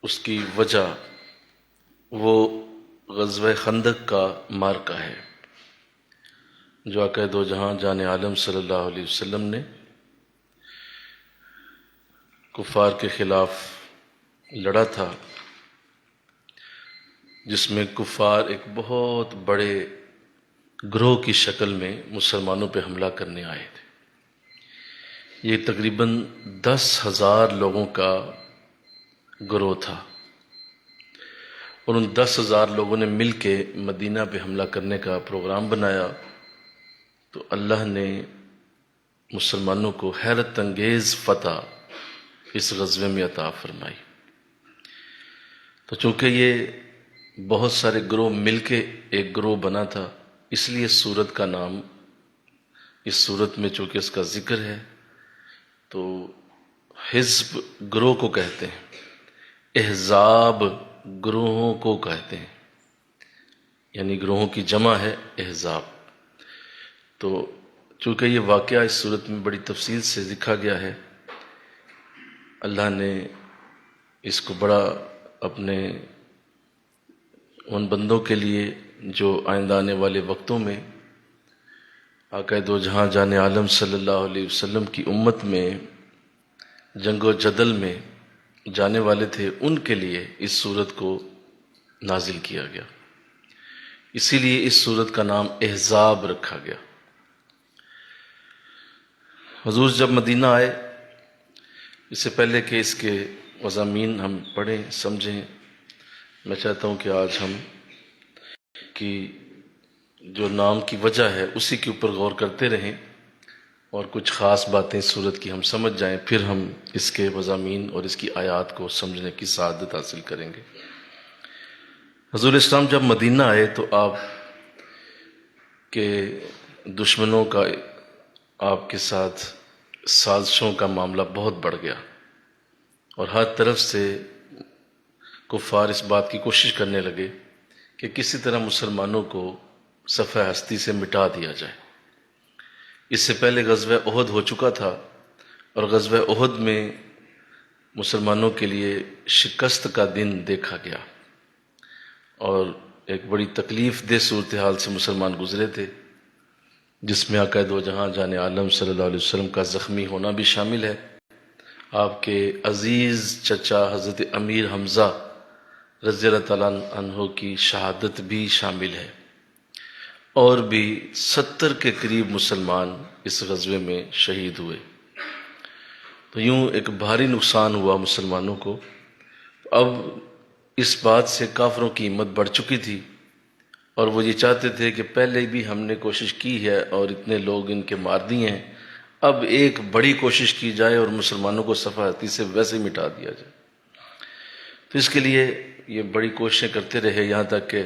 اس کی وجہ وہ غزوہ خندق کا معرکہ ہے، جو آقا دو جہاں جان عالم صلی اللہ علیہ وسلم نے کفار کے خلاف لڑا تھا، جس میں کفار ایک بہت بڑے گروہ کی شکل میں مسلمانوں پہ حملہ کرنے آئے تھے۔ یہ تقریباً 10,000 لوگوں کا گروہ تھا، اور ان 10,000 لوگوں نے مل کے مدینہ پہ حملہ کرنے کا پروگرام بنایا، تو اللہ نے مسلمانوں کو حیرت انگیز فتح اس غزوے میں عطا فرمائی۔ تو چونکہ یہ بہت سارے گروہ مل کے ایک گروہ بنا تھا، اس لیے سورت کا نام، اس سورت میں چونکہ اس کا ذکر ہے تو حزب گروہ کو کہتے ہیں، احزاب گروہوں کو کہتے ہیں، یعنی گروہوں کی جمع ہے احزاب۔ تو چونکہ یہ واقعہ اس صورت میں بڑی تفصیل سے لکھا گیا ہے، اللہ نے اس کو بڑا اپنے ان بندوں کے لیے جو آئندہ آنے والے وقتوں میں آقا دو جہاں جان عالم صلی اللہ علیہ وسلم کی امت میں جنگ و جدل میں جانے والے تھے، ان کے لیے اس سورت کو نازل کیا گیا، اسی لیے اس سورت کا نام احزاب رکھا گیا۔ حضور جب مدینہ آئے، اس سے پہلے کہ اس کے مضامین ہم پڑھیں سمجھیں، میں چاہتا ہوں کہ آج ہم کی جو نام کی وجہ ہے اسی کے اوپر غور کرتے رہیں، اور کچھ خاص باتیں اس صورت کی ہم سمجھ جائیں، پھر ہم اس کے مضامین اور اس کی آیات کو سمجھنے کی سعادت حاصل کریں گے۔ حضور اسلام جب مدینہ آئے تو آپ کے دشمنوں کا آپ کے ساتھ سازشوں کا معاملہ بہت بڑھ گیا، اور ہر طرف سے کفار اس بات کی کوشش کرنے لگے کہ کسی طرح مسلمانوں کو صفحہ ہستی سے مٹا دیا جائے۔ اس سے پہلے غزوہ احد ہو چکا تھا، اور غزوہ احد میں مسلمانوں کے لیے شکست کا دن دیکھا گیا، اور ایک بڑی تکلیف دہ صورتحال سے مسلمان گزرے تھے، جس میں آقا دو جہاں جان عالم صلی اللہ علیہ وسلم کا زخمی ہونا بھی شامل ہے، آپ کے عزیز چچا حضرت امیر حمزہ رضی اللہ تعالیٰ عنہ کی شہادت بھی شامل ہے، اور بھی 70 کے قریب مسلمان اس غزوے میں شہید ہوئے۔ تو یوں ایک بھاری نقصان ہوا مسلمانوں کو۔ اب اس بات سے کافروں کی ہمت بڑھ چکی تھی، اور وہ یہ چاہتے تھے کہ پہلے بھی ہم نے کوشش کی ہے اور اتنے لوگ ان کے مار دیے ہیں، اب ایک بڑی کوشش کی جائے اور مسلمانوں کو صفحہ ہستی سے ویسے ہی مٹا دیا جائے۔ تو اس کے لیے یہ بڑی کوششیں کرتے رہے، یہاں تک کہ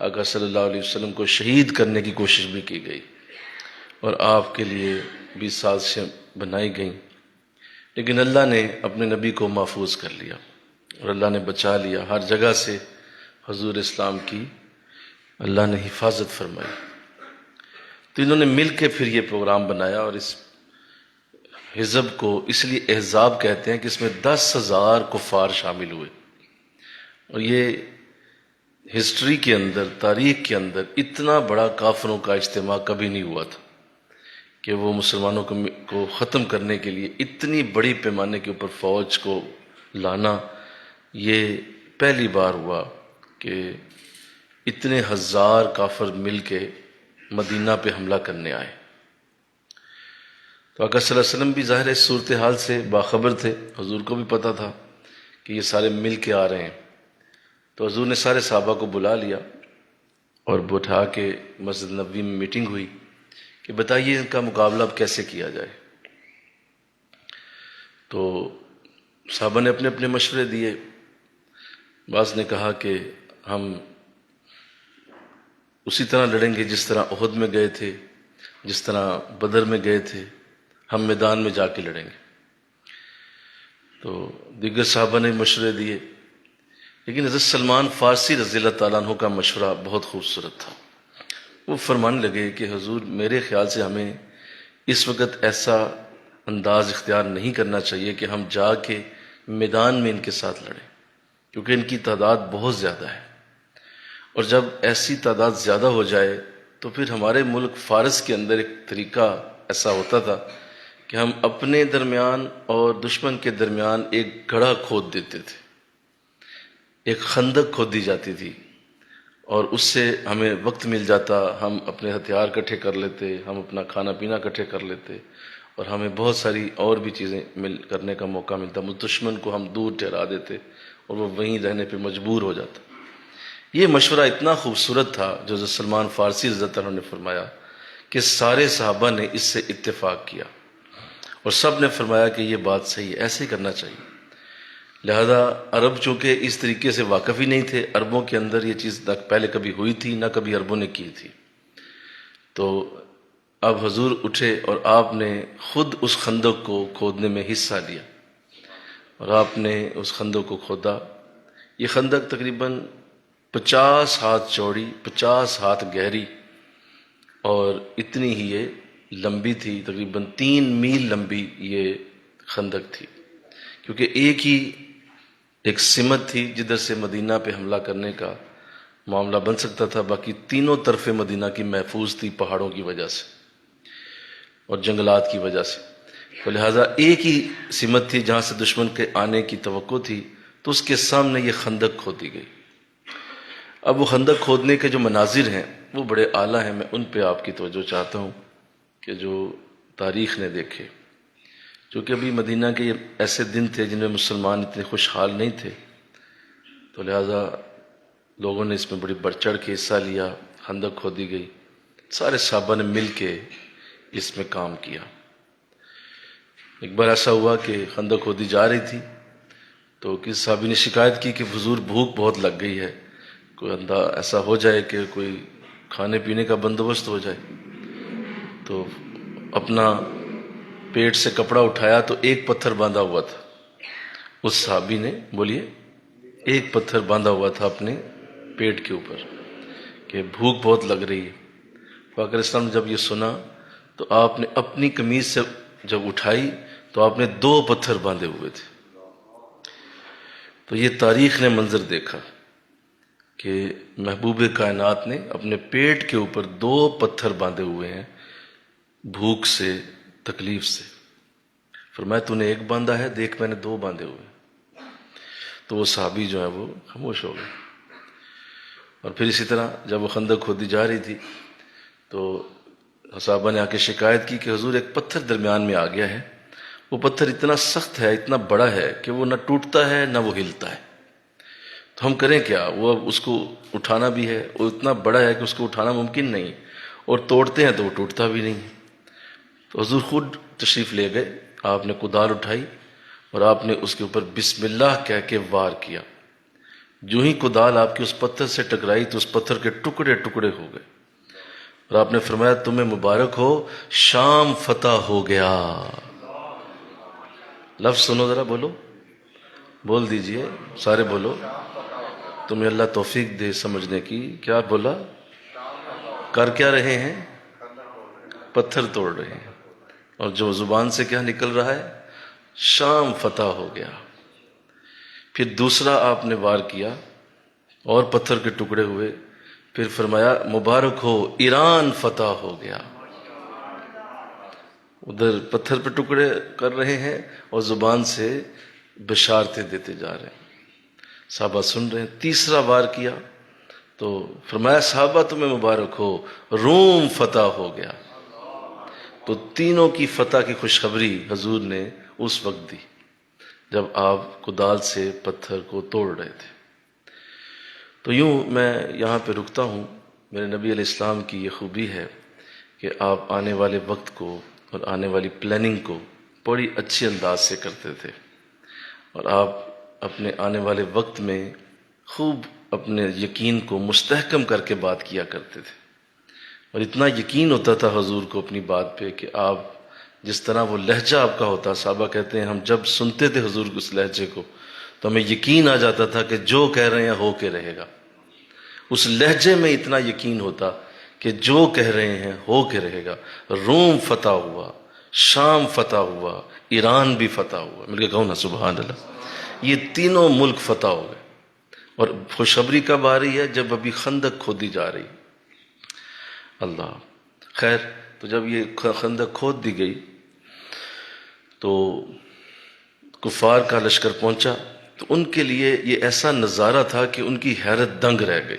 آقا صلی اللہ علیہ وسلم کو شہید کرنے کی کوشش بھی کی گئی، اور آپ کے لیے بھی سازشیں بنائی گئیں، لیکن اللہ نے اپنے نبی کو محفوظ کر لیا، اور اللہ نے بچا لیا، ہر جگہ سے حضور اسلام کی اللہ نے حفاظت فرمائی۔ تو انہوں نے مل کے پھر یہ پروگرام بنایا، اور اس حزب کو اس لیے احزاب کہتے ہیں کہ اس میں 10,000 کفار شامل ہوئے، اور یہ ہسٹری کے اندر، تاریخ کے اندر اتنا بڑا کافروں کا اجتماع کبھی نہیں ہوا تھا کہ وہ مسلمانوں کو ختم کرنے کے لیے اتنی بڑی پیمانے کے اوپر فوج کو لانا، یہ پہلی بار ہوا کہ اتنے ہزار کافر مل کے مدینہ پہ حملہ کرنے آئے۔ تو آقا صلی اللہ علیہ وسلم بھی ظاہر اس صورتحال سے باخبر تھے، حضور کو بھی پتہ تھا کہ یہ سارے مل کے آ رہے ہیں۔ تو حضور نے سارے صحابہ کو بلا لیا اور بٹھا کے مسجد نبوی میں میٹنگ ہوئی کہ بتائیے ان کا مقابلہ اب کیسے کیا جائے۔ تو صحابہ نے اپنے اپنے مشورے دیے، بعض نے کہا کہ ہم اسی طرح لڑیں گے جس طرح احد میں گئے تھے، جس طرح بدر میں گئے تھے، ہم میدان میں جا کے لڑیں گے۔ تو دیگر صحابہ نے مشورے دیے، لیکن حضرت سلمان فارسی رضی اللہ تعالیٰ عنہ کا مشورہ بہت خوبصورت تھا۔ وہ فرمانے لگے کہ حضور میرے خیال سے ہمیں اس وقت ایسا انداز اختیار نہیں کرنا چاہیے کہ ہم جا کے میدان میں ان کے ساتھ لڑیں، کیونکہ ان کی تعداد بہت زیادہ ہے، اور جب ایسی تعداد زیادہ ہو جائے تو پھر ہمارے ملک فارس کے اندر ایک طریقہ ایسا ہوتا تھا کہ ہم اپنے درمیان اور دشمن کے درمیان ایک گڑھا کھود دیتے تھے، ایک خندق کھود دی جاتی تھی، اور اس سے ہمیں وقت مل جاتا، ہم اپنے ہتھیار اکٹھے کر لیتے، ہم اپنا کھانا پینا اکٹھے کر لیتے، اور ہمیں بہت ساری اور بھی چیزیں کرنے کا موقع ملتا۔ دشمن کو ہم دور ٹھہرا دیتے اور وہ وہیں رہنے پہ مجبور ہو جاتا۔ یہ مشورہ اتنا خوبصورت تھا جو سلمان فارسی رضی اللہ عنہ نے فرمایا کہ سارے صحابہ نے اس سے اتفاق کیا، اور سب نے فرمایا کہ یہ بات صحیح ہے، ایسے کرنا چاہیے۔ لہذا عرب چونکہ اس طریقے سے واقف ہی نہیں تھے، عربوں کے اندر یہ چیز نہ پہلے کبھی ہوئی تھی نہ کبھی عربوں نے کی تھی، تو اب حضور اٹھے اور آپ نے خود اس خندق کو کھودنے میں حصہ لیا، اور آپ نے اس خندق کو کھودا۔ یہ خندق تقریباً 50 ہاتھ چوڑی، 50 ہاتھ گہری، اور اتنی ہی یہ لمبی تھی، تقریباً 3 میل لمبی یہ خندق تھی، کیونکہ ایک سمت تھی جدھر سے مدینہ پہ حملہ کرنے کا معاملہ بن سکتا تھا، باقی تینوں طرف مدینہ کی محفوظ تھی پہاڑوں کی وجہ سے اور جنگلات کی وجہ سے، تو لہٰذا ایک ہی سمت تھی جہاں سے دشمن کے آنے کی توقع تھی، تو اس کے سامنے یہ خندق کھودی گئی۔ اب وہ خندق کھودنے کے جو مناظر ہیں وہ بڑے اعلیٰ ہیں، میں ان پہ آپ کی توجہ چاہتا ہوں کہ جو تاریخ نے دیکھے، چونکہ ابھی مدینہ کے یہ ایسے دن تھے جن میں مسلمان اتنے خوشحال نہیں تھے، تو لہٰذا لوگوں نے اس میں بڑی بڑھ چڑھ کے حصہ لیا، خندق کھودی گئی، سارے صحابہ نے مل کے اس میں کام کیا۔ ایک بار ایسا ہوا کہ خندق کھودی جا رہی تھی تو کسی صحابی نے شکایت کی کہ حضور بھوک بہت لگ گئی ہے، کوئی ایسا ہو جائے کہ کوئی کھانے پینے کا بندوبست ہو جائے، تو اپنا پیٹ سے کپڑا اٹھایا تو ایک پتھر باندھا ہوا تھا، اس صحابی نے بولیے ایک پتھر باندھا ہوا تھا اپنے پیٹ کے اوپر کہ بھوک بہت لگ رہی ہے۔ فاقر اسلام نے جب یہ سنا تو آپ نے اپنی قمیض سے جب اٹھائی تو آپ نے 2 پتھر باندھے ہوئے تھے۔ تو یہ تاریخ نے منظر دیکھا کہ محبوب کائنات نے اپنے پیٹ کے اوپر 2 پتھر باندھے ہوئے ہیں، بھوک سے، تکلیف سے۔ فرمایا تو نے ایک باندھا ہے، دیکھ میں نے 2 باندھے ہوئے۔ تو وہ صحابی جو ہے وہ خاموش ہو گئے۔ اور پھر اسی طرح جب وہ خندق کھودی جا رہی تھی تو صحابہ نے آ کے شکایت کی کہ حضور ایک پتھر درمیان میں آ گیا ہے، وہ پتھر اتنا سخت ہے، اتنا بڑا ہے کہ وہ نہ ٹوٹتا ہے نہ وہ ہلتا ہے، تو ہم کریں کیا؟ وہ اب اس کو اٹھانا بھی ہے، وہ اتنا بڑا ہے کہ اس کو اٹھانا ممکن نہیں، اور توڑتے ہیں تو وہ ٹوٹتا بھی نہیں۔ تو حضور خود تشریف لے گئے، آپ نے کدال اٹھائی اور آپ نے اس کے اوپر بسم اللہ کہہ کے وار کیا۔ جو ہی کدال آپ کی اس پتھر سے ٹکرائی تو اس پتھر کے ٹکڑے ٹکڑے ہو گئے، اور آپ نے فرمایا تمہیں مبارک ہو، شام فتح ہو گیا۔ لفظ سنو ذرا، بولو، بول دیجئے، سارے بولو، تمہیں اللہ توفیق دے سمجھنے کی۔ کیا بولا؟ کر کیا رہے ہیں؟ پتھر توڑ رہے ہیں، اور جو زبان سے کیا نکل رہا ہے؟ شام فتح ہو گیا۔ پھر دوسرا آپ نے وار کیا اور پتھر کے ٹکڑے ہوئے، پھر فرمایا مبارک ہو، ایران فتح ہو گیا۔ ادھر پتھر پہ ٹکڑے کر رہے ہیں اور زبان سے بشارتیں دیتے جا رہے ہیں، صحابہ سن رہے ہیں۔ تیسرا وار کیا تو فرمایا صحابہ تمہیں مبارک ہو، روم فتح ہو گیا۔ تو تینوں کی فتح کی خوشخبری حضور نے اس وقت دی جب آپ کدال سے پتھر کو توڑ رہے تھے۔ تو یوں میں یہاں پہ رکتا ہوں۔ میرے نبی علیہ السلام کی یہ خوبی ہے کہ آپ آنے والے وقت کو اور آنے والی پلاننگ کو بڑی اچھی انداز سے کرتے تھے، اور آپ اپنے آنے والے وقت میں خوب اپنے یقین کو مستحکم کر کے بات کیا کرتے تھے، اور اتنا یقین ہوتا تھا حضور کو اپنی بات پہ کہ آپ جس طرح وہ لہجہ آپ کا ہوتا، صحابہ کہتے ہیں ہم جب سنتے تھے حضور کو اس لہجے کو تو ہمیں یقین آ جاتا تھا کہ جو کہہ رہے ہیں ہو کے رہے گا۔ اس لہجے میں اتنا یقین ہوتا کہ جو کہہ رہے ہیں ہو کے رہے گا۔ روم فتح ہوا، شام فتح ہوا، ایران بھی فتح ہوا، مل کے کہو نا سبحان اللہ۔ یہ تینوں ملک فتح ہو گئے، اور خوشخبری کب آ رہی ہے؟ جب ابھی خندق کھودی جا رہی. اللہ خیر. تو جب یہ خندق کھود دی گئی تو کفار کا لشکر پہنچا، تو ان کے لیے یہ ایسا نظارہ تھا کہ ان کی حیرت دنگ رہ گئی،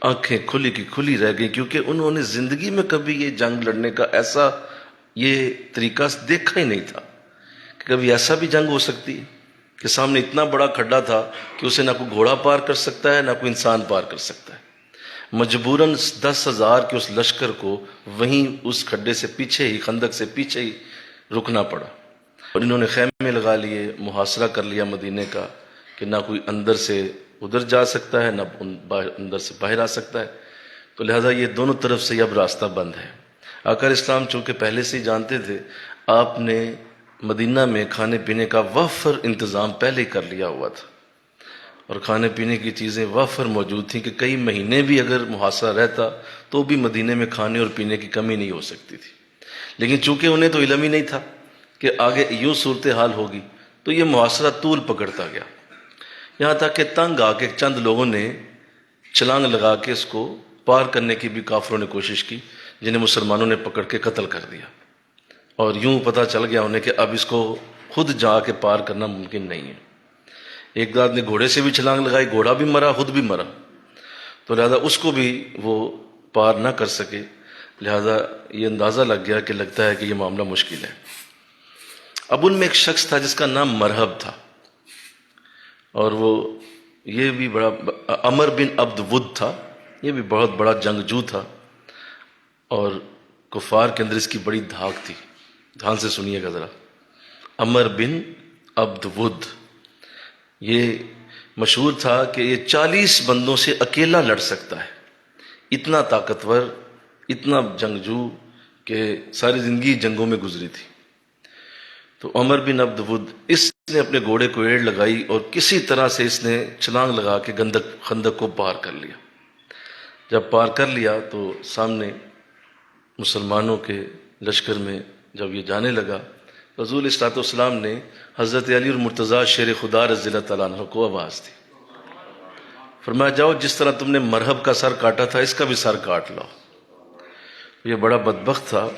آنکھیں کھلی کی کھلی رہ گئی، کیونکہ انہوں نے زندگی میں کبھی یہ جنگ لڑنے کا ایسا یہ طریقہ دیکھا ہی نہیں تھا کہ کبھی ایسا بھی جنگ ہو سکتی ہے کہ سامنے اتنا بڑا کھڈا تھا کہ اسے نہ کوئی گھوڑا پار کر سکتا ہے نہ کوئی انسان پار کر سکتا ہے. مجبوراً 10,000 کے اس لشکر کو وہیں اس کھڈے سے پیچھے ہی، خندق سے پیچھے ہی رکنا پڑا، اور انہوں نے خیمے لگا لیے، محاصرہ کر لیا مدینے کا کہ نہ کوئی اندر سے ادھر جا سکتا ہے نہ اندر سے باہر آ سکتا ہے. تو لہٰذا یہ دونوں طرف سے اب راستہ بند ہے. آقا اسلام چونکہ پہلے سے ہی جانتے تھے، آپ نے مدینہ میں کھانے پینے کا وافر انتظام پہلے ہی کر لیا ہوا تھا، اور کھانے پینے کی چیزیں وافر موجود تھیں کہ کئی مہینے بھی اگر محاصرہ رہتا تو بھی مدینے میں کھانے اور پینے کی کمی نہیں ہو سکتی تھی. لیکن چونکہ انہیں تو علم ہی نہیں تھا کہ آگے یوں صورتحال ہوگی، تو یہ محاصرہ طول پکڑتا گیا، یہاں تک کہ تنگ آ کے چند لوگوں نے چھلانگ لگا کے اس کو پار کرنے کی بھی کافروں نے کوشش کی، جنہیں مسلمانوں نے پکڑ کے قتل کر دیا. اور یوں پتہ چل گیا انہیں کہ اب اس کو خود جا کے پار کرنا ممکن نہیں ہے. ایک آدمی نے گھوڑے سے بھی چھلانگ لگائی، گھوڑا بھی مرا، خود بھی مرا، تو لہذا اس کو بھی وہ پار نہ کر سکے. لہذا یہ اندازہ لگ گیا کہ لگتا ہے کہ یہ معاملہ مشکل ہے. اب ان میں ایک شخص تھا جس کا نام مرہب تھا، اور وہ یہ بھی بڑا عمر بن عبد ود تھا، یہ بھی بہت بڑا جنگجو تھا، اور کفار کے اندر اس کی بڑی دھاک تھی. دھیان سے سنیے گا ذرا. عمر بن عبد ود یہ مشہور تھا کہ یہ 40 بندوں سے اکیلا لڑ سکتا ہے، اتنا طاقتور، اتنا جنگجو کہ ساری زندگی جنگوں میں گزری تھی. تو عمر بن عبد ود اس نے اپنے گھوڑے کو ایڑ لگائی اور کسی طرح سے اس نے چھلانگ لگا کے خندق کو پار کر لیا. جب پار کر لیا تو سامنے مسلمانوں کے لشکر میں جب یہ جانے لگا، رسول صلی اللہ علیہ وسلم نے حضرت علی اور مرتضیٰ شیر خدا رضی اللہ تعالیٰ عنہ کو آواز دی، فرمایا جاؤ جس طرح تم نے مرہب کا سر کاٹا تھا اس کا بھی سر کاٹ لاؤ. یہ بڑا بدبخت تھا،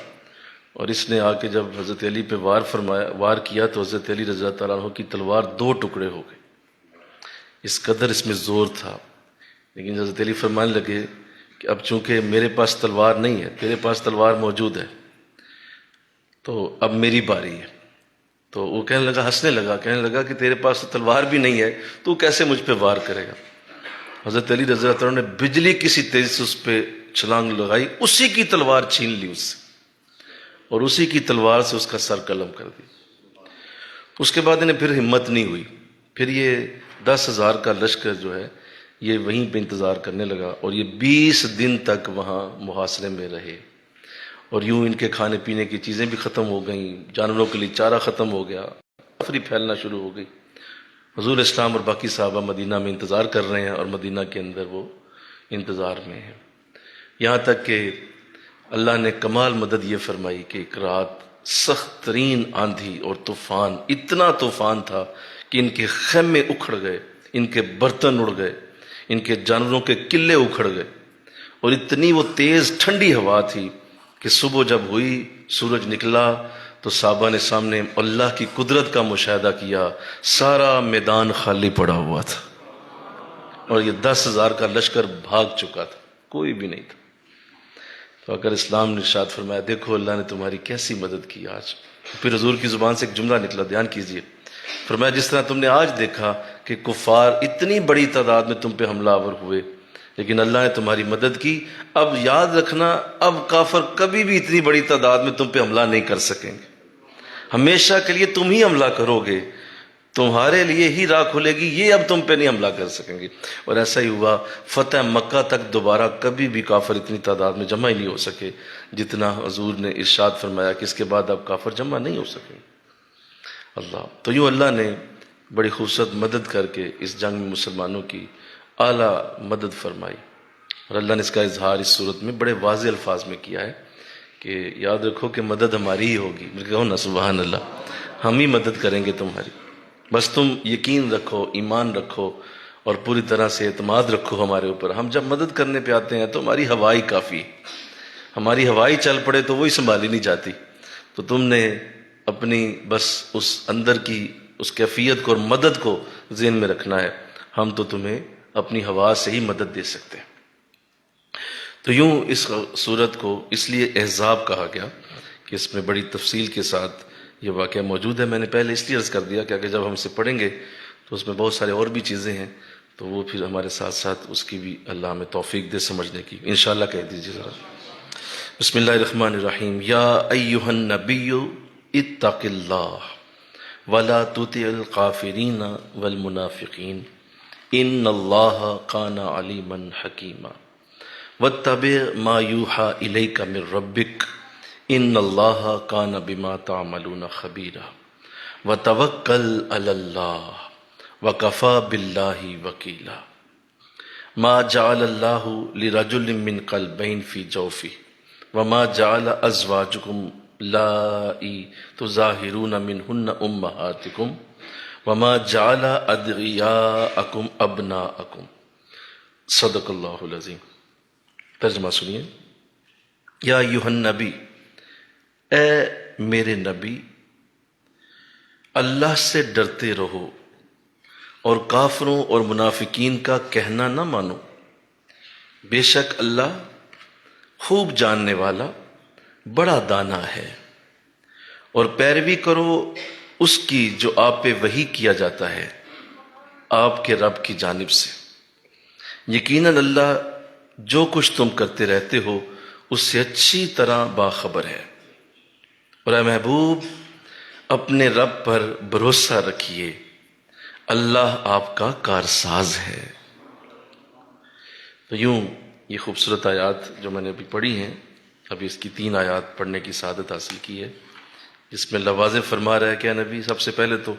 اور اس نے آ کے جب حضرت علی پہ وار کیا تو حضرت علی رضی اللہ تعالیٰ عنہ کی تلوار 2 ٹکڑے ہو گئے. اس قدر اس میں زور تھا. لیکن حضرت علی فرمانے لگے کہ اب چونکہ میرے پاس تلوار نہیں ہے، تیرے پاس تلوار موجود ہے، تو اب میری باری ہے. تو وہ کہنے لگا، ہنسنے لگا، کہنے لگا کہ تیرے پاس تو تلوار بھی نہیں ہے، تو کیسے مجھ پہ وار کرے گا؟ حضرت علی رضی اللہ عنہ نے بجلی کسی تیزی سے اس پہ چھلانگ لگائی، اسی کی تلوار چھین لی اس سے، اور اسی کی تلوار سے اس کا سر قلم کر دی. اس کے بعد انہیں پھر ہمت نہیں ہوئی. پھر یہ 10,000 کا لشکر جو ہے یہ وہیں پہ انتظار کرنے لگا، اور یہ 20 دن تک وہاں محاصرے میں رہے. اور یوں ان کے کھانے پینے کی چیزیں بھی ختم ہو گئیں، جانوروں کے لیے چارہ ختم ہو گیا، تفریح پھیلنا شروع ہو گئی. حضور اسلام اور باقی صحابہ مدینہ میں انتظار کر رہے ہیں، اور مدینہ کے اندر وہ انتظار میں ہیں، یہاں تک کہ اللہ نے کمال مدد یہ فرمائی کہ ایک رات سخت ترین آندھی اور طوفان، اتنا طوفان تھا کہ ان کے خیمے اکھڑ گئے، ان کے برتن اڑ گئے، ان کے جانوروں کے قلعے اکھڑ گئے، اور اتنی وہ تیز ٹھنڈی ہوا تھی کہ صبح جب ہوئی، سورج نکلا تو صحابہ نے سامنے اللہ کی قدرت کا مشاہدہ کیا. سارا میدان خالی پڑا ہوا تھا، اور یہ 10,000 کا لشکر بھاگ چکا تھا، کوئی بھی نہیں تھا. تو اگر اسلام نے ارشاد فرمایا، دیکھو اللہ نے تمہاری کیسی مدد کی آج. پھر حضور کی زبان سے ایک جملہ نکلا، دھیان کیجئے. فرمایا جس طرح تم نے آج دیکھا کہ کفار اتنی بڑی تعداد میں تم پہ حملہ آور ہوئے، لیکن اللہ نے تمہاری مدد کی. اب یاد رکھنا، اب کافر کبھی بھی اتنی بڑی تعداد میں تم پہ حملہ نہیں کر سکیں گے، ہمیشہ کے لیے تم ہی حملہ کرو گے، تمہارے لیے ہی راہ کھلے گی، یہ اب تم پہ نہیں حملہ کر سکیں گے. اور ایسا ہی ہوا. فتح مکہ تک دوبارہ کبھی بھی کافر اتنی تعداد میں جمع ہی نہیں ہو سکے جتنا حضور نے ارشاد فرمایا کہ اس کے بعد اب کافر جمع نہیں ہو سکیں. اللہ تو یوں اللہ نے بڑی خوبصورت مدد کر کے اس جنگ میں مسلمانوں کی اعلیٰ مدد فرمائی. اور اللہ نے اس کا اظہار اس صورت میں بڑے واضح الفاظ میں کیا ہے کہ یاد رکھو کہ مدد ہماری ہی ہوگی. مل کہو نا سبحان اللہ، ہم ہی مدد کریں گے تمہاری، بس تم یقین رکھو، ایمان رکھو، اور پوری طرح سے اعتماد رکھو ہمارے اوپر. ہم جب مدد کرنے پہ آتے ہیں تو ہماری ہوائی کافی، ہماری ہوائی چل پڑے تو وہی سنبھالی نہیں جاتی. تو تم نے اپنی بس اس اندر کی اس کیفیت کو اور مدد کو ذہن میں رکھنا ہے. ہم تو تمہیں اپنی ہوا سے ہی مدد دے سکتے ہیں. تو یوں اس صورت کو اس لیے احزاب کہا گیا کہ اس میں بڑی تفصیل کے ساتھ یہ واقعہ موجود ہے. میں نے پہلے اس لیے عرض کر دیا کہ جب ہم اسے پڑھیں گے تو اس میں بہت سارے اور بھی چیزیں ہیں، تو وہ پھر ہمارے ساتھ ساتھ اس کی بھی اللہ ہمیں توفیق دے سمجھنے کی. انشاءاللہ کہہ دیجیے ذرا. بسم اللہ الرحمن الرحیم. یا ایہا النبی اتق اللہ ولا تطع الکافرین والمنافقین ان اللہ کان علیما حکیما واتبع ما یوحی الیک من ربک ان اللہ کان بما تعملون خبیرا وتوکل علی اللہ وکفی باللہ وکیلا. ما جعل اللہ لرجل من قلبین فی جوفہ وما جعل ازواجکم لائی تظاہرون منہن امہاتکم وما جعل ادعیاءکم ابناءکم. صدق اللہ العظیم. ترجمہ سنیے. یا ایھا النبی، اے میرے نبی، اللہ سے ڈرتے رہو اور کافروں اور منافقین کا کہنا نہ مانو. بے شک اللہ خوب جاننے والا بڑا دانا ہے. اور پیروی کرو اس کی جو آپ پہ وحی کیا جاتا ہے آپ کے رب کی جانب سے. یقیناً اللہ جو کچھ تم کرتے رہتے ہو اس سے اچھی طرح باخبر ہے. اور اے محبوب اپنے رب پر بھروسہ رکھیے، اللہ آپ کا کارساز ہے. تو یوں یہ خوبصورت آیات جو میں نے ابھی پڑھی ہیں، ابھی اس کی 3 آیات پڑھنے کی سعادت حاصل کی ہے، جس میں اللہ واضح فرما رہا ہے کہ اے نبی سب سے پہلے تو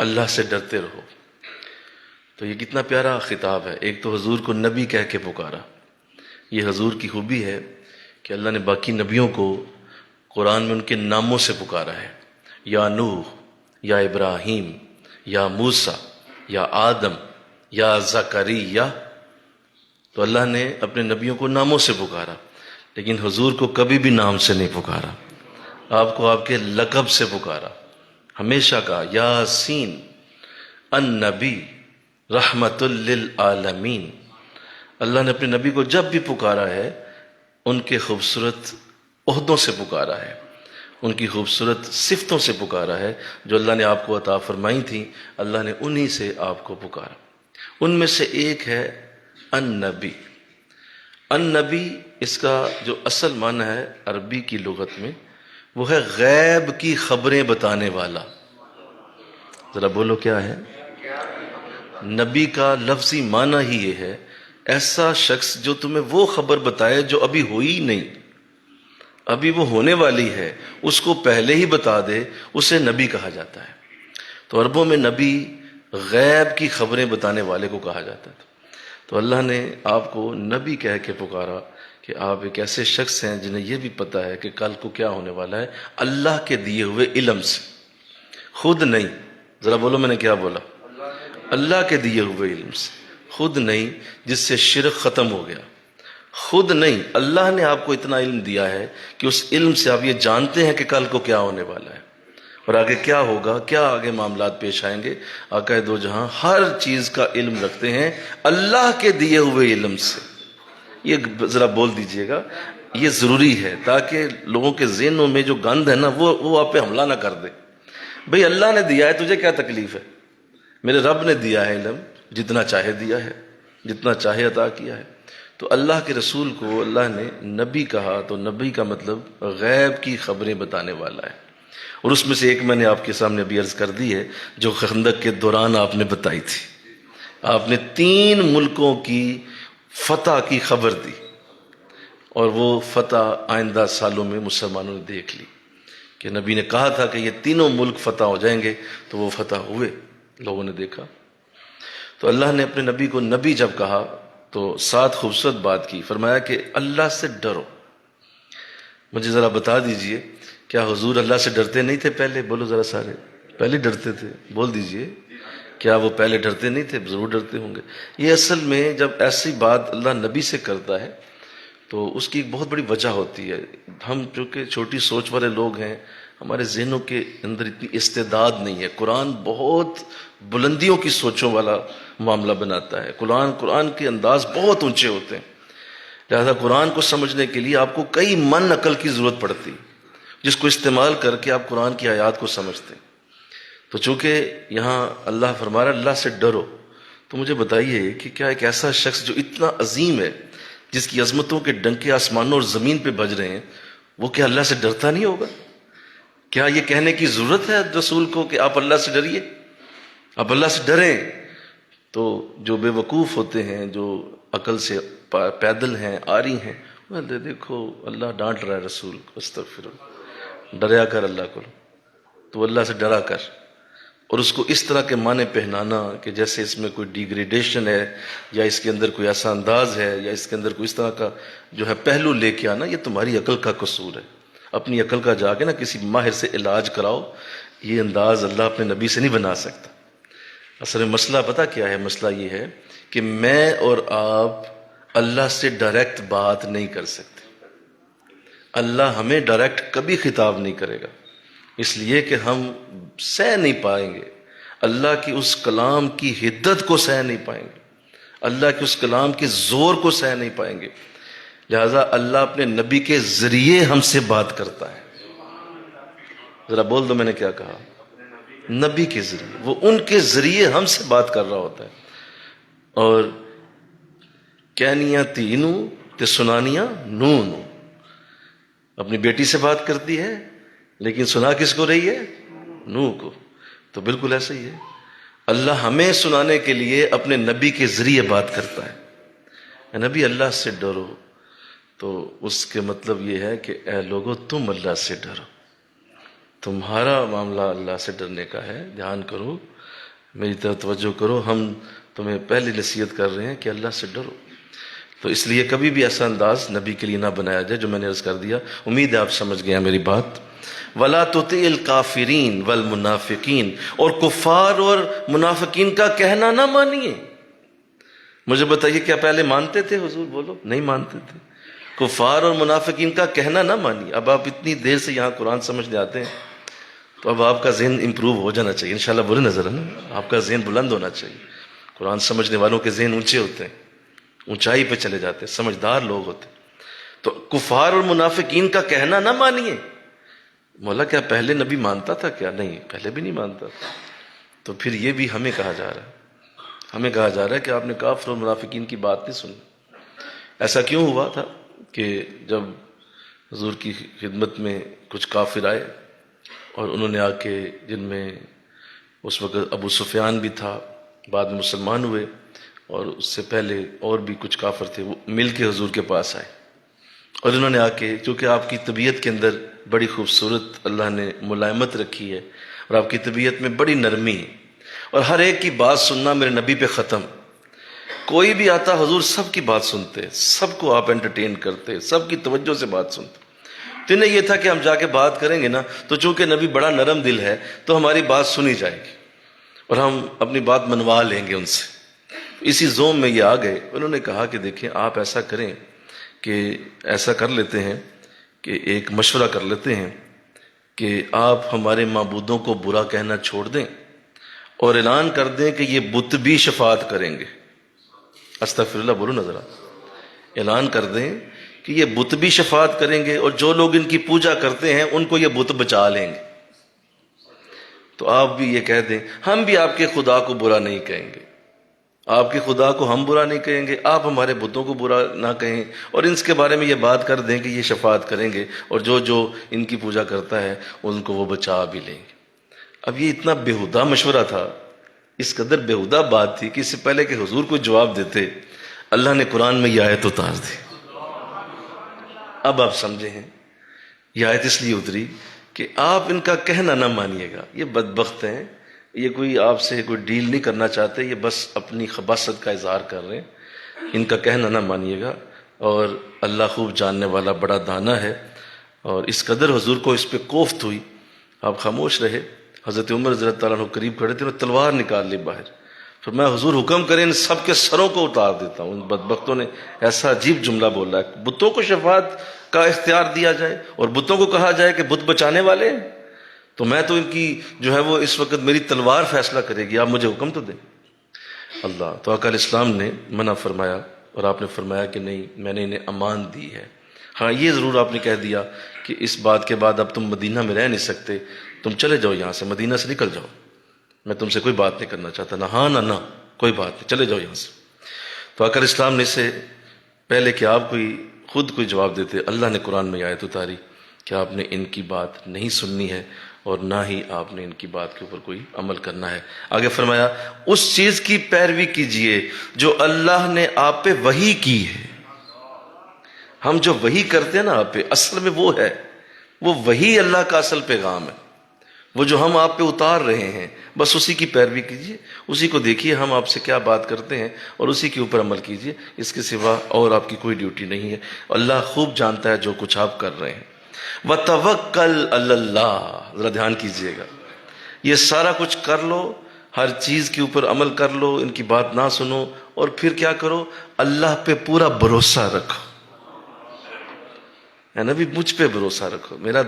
اللہ سے ڈرتے رہو. تو یہ کتنا پیارا خطاب ہے. ایک تو حضور کو نبی کہہ کے پکارا. یہ حضور کی خوبی ہے کہ اللہ نے باقی نبیوں کو قرآن میں ان کے ناموں سے پکارا ہے. یا نوح، یا ابراہیم، یا موسیٰ، یا آدم، یا زکریا. تو اللہ نے اپنے نبیوں کو ناموں سے پکارا، لیکن حضور کو کبھی بھی نام سے نہیں پکارا. آپ کو آپ کے لقب سے پکارا. ہمیشہ کہا یاسین النبی رحمت للعالمین. اللہ نے اپنے نبی کو جب بھی پکارا ہے ان کے خوبصورت عہدوں سے پکارا ہے، ان کی خوبصورت صفتوں سے پکارا ہے جو اللہ نے آپ کو عطا فرمائی تھی. اللہ نے انہی سے آپ کو پکارا. ان میں سے ایک ہے النبی. النبی اس کا جو اصل معنی ہے عربی کی لغت میں وہ ہے غیب کی خبریں بتانے والا. ذرا بولو کیا ہے؟ نبی کا لفظی معنی ہی یہ ہے ایسا شخص جو تمہیں وہ خبر بتائے جو ابھی ہوئی نہیں، ابھی وہ ہونے والی ہے، اس کو پہلے ہی بتا دے، اسے نبی کہا جاتا ہے. تو عربوں میں نبی غیب کی خبریں بتانے والے کو کہا جاتا ہے. تو اللہ نے آپ کو نبی کہہ کے پکارا کہ آپ ایک ایسے شخص ہیں جنہیں یہ بھی پتہ ہے کہ کل کو کیا ہونے والا ہے، اللہ کے دیے ہوئے علم سے. خود نہیں، ذرا بولو میں نے کیا بولا؟ اللہ کے دیے ہوئے علم سے. خود نہیں جس سے شرک ختم ہو گیا. خود نہیں، اللہ نے آپ کو اتنا علم دیا ہے کہ اس علم سے آپ یہ جانتے ہیں کہ کل کو کیا ہونے والا ہے اور آگے کیا ہوگا، کیا آگے معاملات پیش آئیں گے. آقا دو جہاں ہر چیز کا علم رکھتے ہیں اللہ کے دیے ہوئے علم سے. یہ ذرا بول دیجئے گا، یہ ضروری ہے تاکہ لوگوں کے ذہنوں میں جو گند ہے نا وہ آپ پہ حملہ نہ کر دے. بھئی اللہ نے دیا ہے، تجھے کیا تکلیف ہے؟ میرے رب نے دیا ہے علم، جتنا چاہے دیا ہے، جتنا چاہے عطا کیا ہے. تو اللہ کے رسول کو اللہ نے نبی کہا تو نبی کا مطلب غیب کی خبریں بتانے والا ہے. اور اس میں سے ایک میں نے آپ کے سامنے ابھی عرض کر دی ہے جو خندق کے دوران آپ نے بتائی تھی. آپ نے 3 ملکوں کی فتح کی خبر دی اور وہ فتح آئندہ سالوں میں مسلمانوں نے دیکھ لی کہ نبی نے کہا تھا کہ یہ تینوں ملک فتح ہو جائیں گے تو وہ فتح ہوئے، لوگوں نے دیکھا. تو اللہ نے اپنے نبی کو نبی جب کہا تو 7 خوبصورت بات کی. فرمایا کہ اللہ سے ڈرو. مجھے ذرا بتا دیجئے کیا حضور اللہ سے ڈرتے نہیں تھے پہلے؟ بولو ذرا سارے، پہلے ڈرتے تھے. بول دیجئے کیا وہ پہلے ڈرتے نہیں تھے؟ ضرور ڈرتے ہوں گے۔ یہ اصل میں جب ایسی بات اللہ نبی سے کرتا ہے تو اس کی ایک بہت بڑی وجہ ہوتی ہے۔ ہم جو کہ چھوٹی سوچ والے لوگ ہیں، ہمارے ذہنوں کے اندر اتنی استعداد نہیں ہے۔ قرآن بہت بلندیوں کی سوچوں والا معاملہ بناتا ہے۔ قرآن کے انداز بہت اونچے ہوتے ہیں، لہذا قرآن کو سمجھنے کے لیے آپ کو کئی من عقل کی ضرورت پڑتی ہے، جس کو استعمال کر کے آپ قرآن کی آیات کو سمجھتے ہیں۔ تو چونکہ یہاں اللہ فرما رہا ہے اللہ سے ڈرو، تو مجھے بتائیے کہ کیا ایک ایسا شخص جو اتنا عظیم ہے، جس کی عظمتوں کے ڈنکے آسمانوں اور زمین پہ بج رہے ہیں، وہ کیا اللہ سے ڈرتا نہیں ہوگا؟ کیا یہ کہنے کی ضرورت ہے رسول کو کہ آپ اللہ سے ڈریے، آپ اللہ سے ڈریں؟ تو جو بے وقوف ہوتے ہیں، جو عقل سے پیدل ہیں، آری ہیں، وہ دیکھو اللہ ڈانٹ رہا ہے رسول کو، استغفر اللہ، ڈریا کر اللہ کو، تو اللہ سے ڈرا کر، اور اس کو اس طرح کے معنی پہنانا کہ جیسے اس میں کوئی ڈیگریڈیشن ہے، یا اس کے اندر کوئی ایسا انداز ہے، یا اس کے اندر کوئی اس طرح کا جو ہے پہلو لے کے آنا، یہ تمہاری عقل کا قصور ہے۔ اپنی عقل کا جا کے نا کسی ماہر سے علاج کراؤ، یہ انداز اللہ اپنے نبی سے نہیں بنا سکتا۔ اصل میں مسئلہ پتہ کیا ہے؟ مسئلہ یہ ہے کہ میں اور آپ اللہ سے ڈائریکٹ بات نہیں کر سکتے۔ اللہ ہمیں ڈائریکٹ کبھی خطاب نہیں کرے گا، اس لیے کہ ہم سہ نہیں پائیں گے، اللہ کی اس کلام کی حدت کو سہ نہیں پائیں گے، اللہ کے اس کلام کے زور کو سہ نہیں پائیں گے، لہذا اللہ اپنے نبی کے ذریعے ہم سے بات کرتا ہے۔ ذرا بول دو میں نے کیا کہا؟ نبی کے ذریعے، وہ ان کے ذریعے ہم سے بات کر رہا ہوتا ہے۔ اور کہنیاں تینوں تے سنانیاں نون، اپنی بیٹی سے بات کرتی ہے لیکن سنا کس کو رہی ہے؟ نوح کو۔ تو بالکل ایسا ہی ہے، اللہ ہمیں سنانے کے لیے اپنے نبی کے ذریعے بات کرتا ہے۔ اے نبی اللہ سے ڈرو، تو اس کے مطلب یہ ہے کہ اے لوگو تم اللہ سے ڈرو، تمہارا معاملہ اللہ سے ڈرنے کا ہے، دھیان کرو، میری طرف توجہ کرو، ہم تمہیں پہلی نصیحت کر رہے ہیں کہ اللہ سے ڈرو۔ تو اس لیے کبھی بھی ایسا انداز نبی کے لیے نہ بنایا جائے جو میں نے عرض کر دیا۔ امید ہے آپ سمجھ گئے ہیں میری بات۔ وَلَا تُطِعِ الْكَافِرِينَ وَالْمُنَافِقِينَ، اور کفار اور منافقین کا کہنا نہ مانیے۔ مجھے بتائیے کیا پہلے مانتے تھے حضور؟ بولو، نہیں مانتے تھے۔ کفار اور منافقین کا کہنا نہ مانیے۔ اب آپ اتنی دیر سے یہاں قرآن سمجھنے آتے ہیں تو اب آپ کا ذہن امپروو ہو جانا چاہیے، انشاءاللہ برے نظر ہے نا، آپ کا ذہن بلند ہونا چاہیے۔ قرآن سمجھنے والوں کے ذہن اونچے ہوتے ہیں، اونچائی پہ چلے جاتے ہیں، سمجھدار لوگ ہوتے ہیں۔ تو کفار اور منافقین کا کہنا نہ مانیے۔ مولا کیا پہلے نبی مانتا تھا؟ کیا نہیں، پہلے بھی نہیں مانتا تھا۔ تو پھر یہ بھی ہمیں کہا جا رہا ہے، ہمیں کہا جا رہا ہے کہ آپ نے کافر اور منافقین کی بات نہیں سنی۔ ایسا کیوں ہوا تھا کہ جب حضور کی خدمت میں کچھ کافر آئے اور انہوں نے آ کے، جن میں اس وقت ابو سفیان بھی تھا، بعد میں مسلمان ہوئے، اور اس سے پہلے اور بھی کچھ کافر تھے، وہ مل کے حضور کے پاس آئے، اور انہوں نے آ کے، چونکہ آپ کی طبیعت کے اندر بڑی خوبصورت اللہ نے ملائمت رکھی ہے، اور آپ کی طبیعت میں بڑی نرمی ہے، اور ہر ایک کی بات سننا میرے نبی پہ ختم۔ کوئی بھی آتا حضور سب کی بات سنتے، سب کو آپ انٹرٹین کرتے، سب کی توجہ سے بات سنتے۔ تو انہیں یہ تھا کہ ہم جا کے بات کریں گے نا، تو چونکہ نبی بڑا نرم دل ہے تو ہماری بات سنی جائے گی اور ہم اپنی بات منوا لیں گے ان سے۔ اسی زوم میں یہ آ گئے، انہوں نے کہا کہ دیکھیں آپ ایسا کریں کہ ایسا کر لیتے ہیں کہ ایک مشورہ کر لیتے ہیں کہ آپ ہمارے معبودوں کو برا کہنا چھوڑ دیں اور اعلان کر دیں کہ یہ بت بھی شفاعت کریں گے۔ استغفر اللہ، بولو نظر، اعلان کر دیں کہ یہ بت بھی شفاعت کریں گے اور جو لوگ ان کی پوجا کرتے ہیں ان کو یہ بت بچا لیں گے۔ تو آپ بھی یہ کہہ دیں ہم بھی آپ کے خدا کو برا نہیں کہیں گے، آپ کے خدا کو ہم برا نہیں کہیں گے، آپ ہمارے بتوں کو برا نہ کہیں، اور ان کے بارے میں یہ بات کر دیں کہ یہ شفاعت کریں گے اور جو جو ان کی پوجا کرتا ہے ان کو وہ بچا بھی لیں گے۔ اب یہ اتنا بیہودہ مشورہ تھا، اس قدر بیہودہ بات تھی کہ اس سے پہلے کہ حضور کو جواب دیتے اللہ نے قرآن میں یہ آیت اتار دی۔ اب آپ سمجھے ہیں، یہ آیت اس لیے اتری کہ آپ ان کا کہنا نہ مانیے گا، یہ بدبخت ہیں، یہ کوئی آپ سے کوئی ڈیل نہیں کرنا چاہتے، یہ بس اپنی خباثت کا اظہار کر رہے ہیں، ان کا کہنا نہ مانیے گا، اور اللہ خوب جاننے والا بڑا دانا ہے۔ اور اس قدر حضور کو اس پہ کوفت ہوئی، آپ خاموش رہے۔ حضرت عمر رضی اللہ تعالیٰ عنہ قریب کھڑے تھے، انہوں نے تلوار نکال لی باہر، پھر میں حضور حکم کریں ان سب کے سروں کو اتار دیتا ہوں۔ ان بدبختوں نے ایسا عجیب جملہ بولا ہے، بتوں کو شفاعت کا اختیار دیا جائے اور بتوں کو کہا جائے کہ بت بچانے والے ہیں، تو میں تو ان کی جو ہے وہ اس وقت میری تلوار فیصلہ کرے گی، آپ مجھے حکم تو دیں۔ اللہ تو آقا علیہ السلام نے منع فرمایا، اور آپ نے فرمایا کہ نہیں، میں نے انہیں امان دی ہے۔ ہاں یہ ضرور آپ نے کہہ دیا کہ اس بات کے بعد اب تم مدینہ میں رہ نہیں سکتے، تم چلے جاؤ یہاں سے، مدینہ سے نکل جاؤ، میں تم سے کوئی بات نہیں کرنا چاہتا، نہ ہاں نہ نہ، کوئی بات نہیں، چلے جاؤ یہاں سے۔ تو آقا علیہ السلام نے اسے پہلے کہ آپ خود کوئی جواب دیتے، اللہ نے قرآن میں آیت اتاری کہ آپ نے ان کی بات نہیں سننی ہے اور نہ ہی آپ نے ان کی بات کے اوپر کوئی عمل کرنا ہے۔ آگے فرمایا اس چیز کی پیروی کیجئے جو اللہ نے آپ پہ وحی کی ہے۔ ہم جو وحی کرتے ہیں نا آپ پہ، اصل میں وہ ہے، وہ وحی اللہ کا اصل پیغام ہے، وہ جو ہم آپ پہ اتار رہے ہیں، بس اسی کی پیروی کیجئے، اسی کو دیکھیے ہم آپ سے کیا بات کرتے ہیں اور اسی کے اوپر عمل کیجئے، اس کے سوا اور آپ کی کوئی ڈیوٹی نہیں ہے۔ اللہ خوب جانتا ہے جو کچھ آپ کر رہے ہیں۔ وَتَوَكَّلْ عَلَى اللَّهِ، ذرا دھیان کیجئے گا، یہ سارا کچھ کر لو، ہر چیز کے اوپر عمل کر لو، ان کی بات نہ سنو، اور پھر کیا کرو، اللہ پہ پورا بھروسہ رکھو۔ اے نبی مجھ پہ بھروسہ رکھو، میرا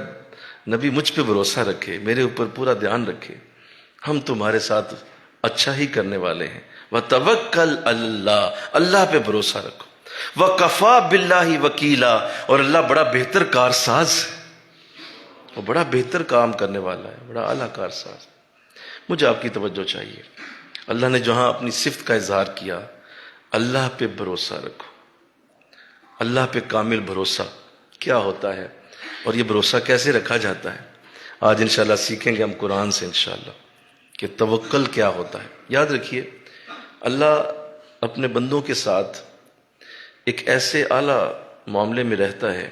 نبی مجھ پہ بھروسہ رکھے، میرے اوپر پورا دھیان رکھے، ہم تمہارے ساتھ اچھا ہی کرنے والے ہیں۔ وَتَوَكَّلْ عَلَى اللَّهِ، اللہ پہ بھروسہ رکھو۔ وَكَفَى بِاللَّهِ وَكِيلًا، اور اللہ بڑا بہتر کارساز ہے، وہ بڑا بہتر کام کرنے والا ہے، بڑا اعلیٰ کارساز۔ مجھے آپ کی توجہ چاہیے، اللہ نے جہاں اپنی صفت کا اظہار کیا، اللہ پہ بھروسہ رکھو۔ اللہ پہ کامل بھروسہ کیا ہوتا ہے اور یہ بھروسہ کیسے رکھا جاتا ہے، آج انشاءاللہ سیکھیں گے ہم قرآن سے انشاءاللہ کہ توکل کیا ہوتا ہے۔ یاد رکھیے اللہ اپنے بندوں کے ساتھ ایک ایسے اعلیٰ معاملے میں رہتا ہے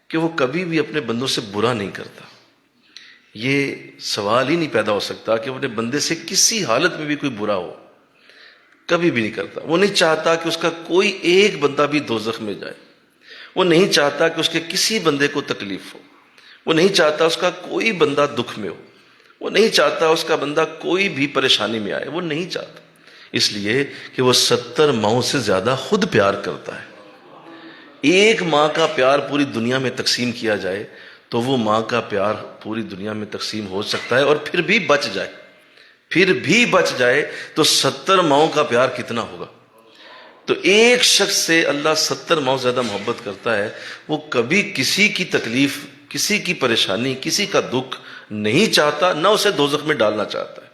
کہ وہ کبھی بھی اپنے بندوں سے برا نہیں کرتا۔ یہ سوال ہی نہیں پیدا ہو سکتا کہ وہ اپنے بندے سے کسی حالت میں بھی کوئی برا ہو، کبھی بھی نہیں کرتا۔ وہ نہیں چاہتا کہ اس کا کوئی ایک بندہ بھی دوزخ میں جائے، وہ نہیں چاہتا کہ اس کے کسی بندے کو تکلیف ہو، وہ نہیں چاہتا اس کا کوئی بندہ دکھ میں ہو، وہ نہیں چاہتا اس کا بندہ کوئی بھی پریشانی میں آئے، وہ نہیں چاہتا، اس لیے کہ وہ 70 ماؤں سے زیادہ خود پیار کرتا ہے۔ ایک ماں کا پیار پوری دنیا میں تقسیم کیا جائے تو وہ ماں کا پیار پوری دنیا میں تقسیم ہو سکتا ہے، اور پھر بھی بچ جائے تو 70 ماؤں کا پیار کتنا ہوگا۔ تو ایک شخص سے اللہ 70 ماؤں زیادہ محبت کرتا ہے، وہ کبھی کسی کی تکلیف، کسی کی پریشانی، کسی کا دکھ نہیں چاہتا، نہ اسے دوزخ میں ڈالنا چاہتا ہے۔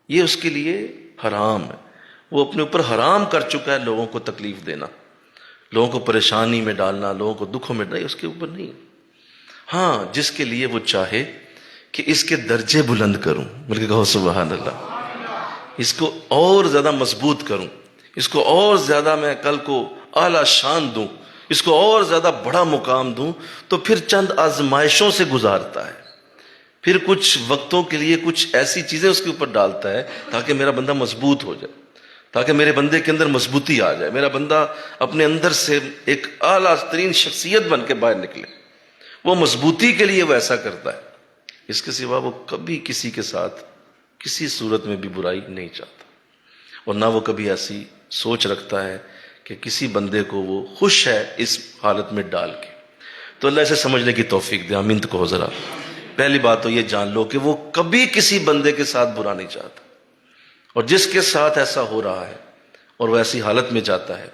یہ اس کے لیے حرام ہے، وہ اپنے اوپر حرام کر چکا ہے لوگوں کو تکلیف دینا، لوگوں کو پریشانی میں ڈالنا، لوگوں کو دکھوں میں ڈالنا، اس کے اوپر نہیں۔ ہاں جس کے لیے وہ چاہے کہ اس کے درجے بلند کروں، بلکہ کہو سبحان اللہ، اس کو اور زیادہ مضبوط کروں، اس کو اور زیادہ میں کل کو اعلیٰ شان دوں، اس کو اور زیادہ بڑا مقام دوں، تو پھر چند آزمائشوں سے گزارتا ہے، پھر کچھ وقتوں کے لیے کچھ ایسی چیزیں اس کے اوپر ڈالتا ہے تاکہ میرا بندہ مضبوط ہو جائے، تاکہ میرے بندے کے اندر مضبوطی آ جائے، میرا بندہ اپنے اندر سے ایک اعلیٰ ترین شخصیت بن کے باہر نکلے۔ وہ مضبوطی کے لیے وہ ایسا کرتا ہے، اس کے سوا وہ کبھی کسی کے ساتھ کسی صورت میں بھی برائی نہیں چاہتا، اور نہ وہ کبھی ایسی سوچ رکھتا ہے کہ کسی بندے کو وہ خوش ہے اس حالت میں ڈال کے۔ تو اللہ اسے سمجھنے کی توفیق دے، آمین تو کہو ذرا۔ پہلی بات تو یہ جان لو کہ وہ کبھی کسی بندے کے ساتھ برا نہیں چاہتا، اور جس کے ساتھ ایسا ہو رہا ہے اور وہ ایسی حالت میں جاتا ہے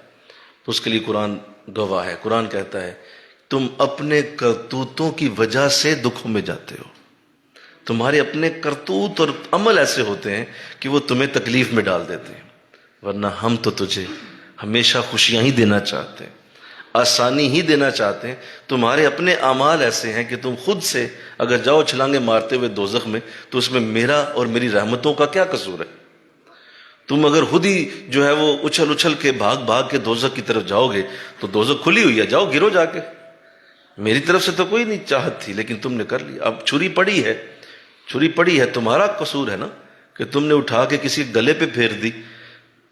تو اس کے لیے قرآن گواہ ہے۔ قرآن کہتا ہے تم اپنے کرتوتوں کی وجہ سے دکھوں میں جاتے ہو، تمہارے اپنے کرتوت اور عمل ایسے ہوتے ہیں کہ وہ تمہیں تکلیف میں ڈال دیتے ہیں، ورنہ ہم تو تجھے ہمیشہ خوشیاں ہی دینا چاہتے ہیں، آسانی ہی دینا چاہتے ہیں۔ تمہارے اپنے اعمال ایسے ہیں کہ تم خود سے اگر جاؤ چھلانگے مارتے ہوئے دوزخ میں تو اس میں میرا اور میری رحمتوں کا کیا قصور ہے؟ تم اگر خود ہی جو ہے وہ اچھل اچھل کے بھاگ کے دوزخ کی طرف جاؤ گے تو دوزخ کھلی ہوئی ہے، جاؤ گرو جا کے، میری طرف سے تو کوئی نہیں چاہت تھی لیکن تم نے کر لی، اب چھری پڑی ہے، تمہارا قصور ہے نا کہ تم نے اٹھا کے کسی گلے پہ پھیر دی،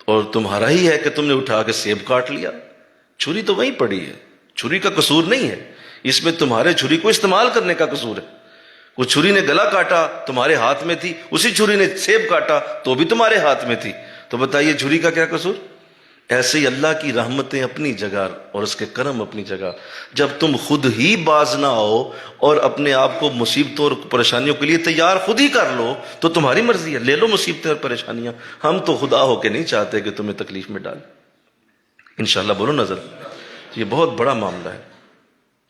اور تمہارا ہی ہے کہ تم نے اٹھا کے سیب کاٹ لیا، چھری تو وہیں پڑی ہے، چھری کا قصور نہیں ہے، اس میں تمہارے چھری کو استعمال کرنے کا قصور ہے۔ وہ چھری نے گلا کاٹا تمہارے ہاتھ میں تھی، اسی چھری نے سیب کاٹا تو بھی تمہارے ہاتھ میں تھی، تو بتائیے چھری کا کیا قصور؟ ایسے ہی اللہ کی رحمتیں اپنی جگہ اور اس کے کرم اپنی جگہ، جب تم خود ہی باز نہ آؤ اور اپنے آپ کو مصیبتوں اور پریشانیوں کے لیے تیار خود ہی کر لو تو تمہاری مرضی ہے، لے لو مصیبتیں اور پریشانیاں، ہم تو خدا ہو کے نہیں چاہتے کہ تمہیں تکلیف میں ڈال۔ انشاءاللہ بولو نظر، یہ بہت بڑا معاملہ ہے۔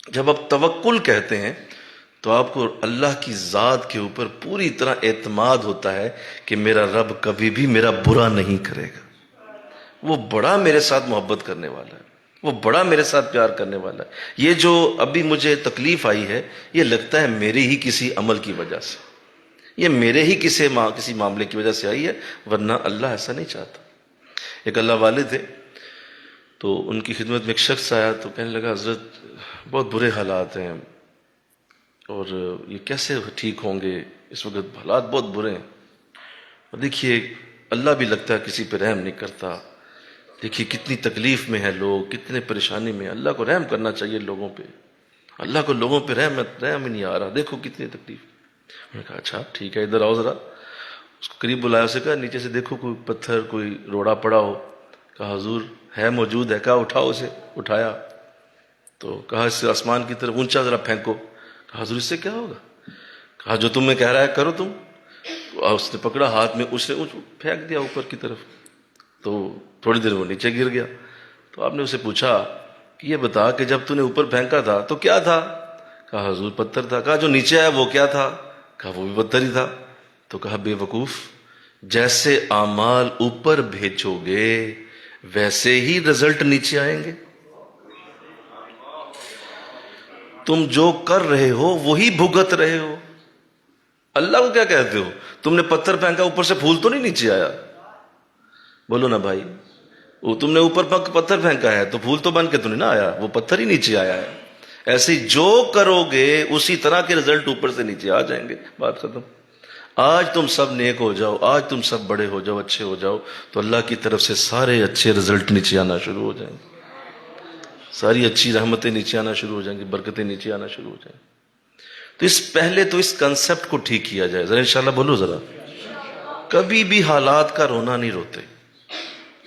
جب آپ توکل کہتے ہیں تو آپ کو اللہ کی ذات کے اوپر پوری طرح اعتماد ہوتا ہے کہ میرا رب کبھی بھی میرا برا نہیں کرے گا، وہ بڑا میرے ساتھ محبت کرنے والا ہے، وہ بڑا میرے ساتھ پیار کرنے والا ہے۔ یہ جو ابھی مجھے تکلیف آئی ہے یہ لگتا ہے میرے ہی کسی عمل کی وجہ سے، یہ میرے ہی کسی معاملے کی وجہ سے آئی ہے، ورنہ اللہ ایسا نہیں چاہتا۔ ایک اللہ والے تھے تو ان کی خدمت میں ایک شخص آیا تو کہنے لگا حضرت بہت برے حالات ہیں اور یہ کیسے ٹھیک ہوں گے، اس وقت حالات بہت برے ہیں، اور دیکھیے اللہ بھی لگتا ہے کسی پہ رحم نہیں کرتا، دیکھیے کتنی تکلیف میں ہیں لوگ، کتنے پریشانی میں، اللہ کو رحم کرنا چاہیے لوگوں پہ، اللہ کو لوگوں پہ رحم ہی نہیں آ رہا، دیکھو کتنی تکلیف۔ میں نے کہا اچھا ٹھیک ہے ادھر آؤ ذرا، اس کو قریب بلایا، اسے کہا نیچے سے دیکھو کوئی پتھر کوئی روڑا پڑا ہو، کہا حضور ہے موجود ہے، کہا اٹھاؤ اسے، اٹھایا تو کہا اس سے آسمان کی طرف اونچا ذرا پھینکو، کہا حضور اس سے کیا ہوگا؟ کہا جو تمہیں کہہ رہا ہے کرو تم۔ اس نے پکڑا ہاتھ میں، اس نے پھینک دیا اوپر کی طرف، تو تھوڑی دیر وہ نیچے گر گیا۔ تو آپ نے اسے پوچھا کہ یہ بتا کہ جب تو نے اوپر پھینکا تھا تو کیا تھا؟ کہا حضور پتھر تھا۔ کہا جو نیچے آیا وہ کیا تھا؟ کہا وہ بھی پتھر ہی تھا۔ تو کہا بے وقوف، جیسے اعمال اوپر بھیجو گے ویسے ہی رزلٹ نیچے آئیں گے، تم جو کر رہے ہو وہی بھگت رہے ہو۔ اللہ کو کیا کہتے ہو؟ تم نے پتھر پھینکا اوپر سے پھول تو نہیں نیچے آیا؟ بولو نا بھائی، وہ تم نے اوپر پتھر پھینکا ہے تو پھول تو بن کے تو نہیں نہ آیا، وہ پتھر ہی نیچے آیا ہے۔ ایسے ہی جو کرو گے اسی طرح کے رزلٹ اوپر سے نیچے آ جائیں گے، بات ختم۔ آج تم سب نیک ہو جاؤ، آج تم سب بڑے ہو جاؤ، اچھے ہو جاؤ، تو اللہ کی طرف سے سارے اچھے رزلٹ نیچے آنا شروع ہو جائیں گے، ساری اچھی رحمتیں نیچے آنا شروع ہو جائیں گی، برکتیں نیچے آنا شروع ہو جائیں گی۔ تو پہلے تو اس کنسپٹ کو ٹھیک کیا جائے ذرا، انشاءاللہ بولو ذرا۔ کبھی بھی حالات کا رونا نہیں روتے،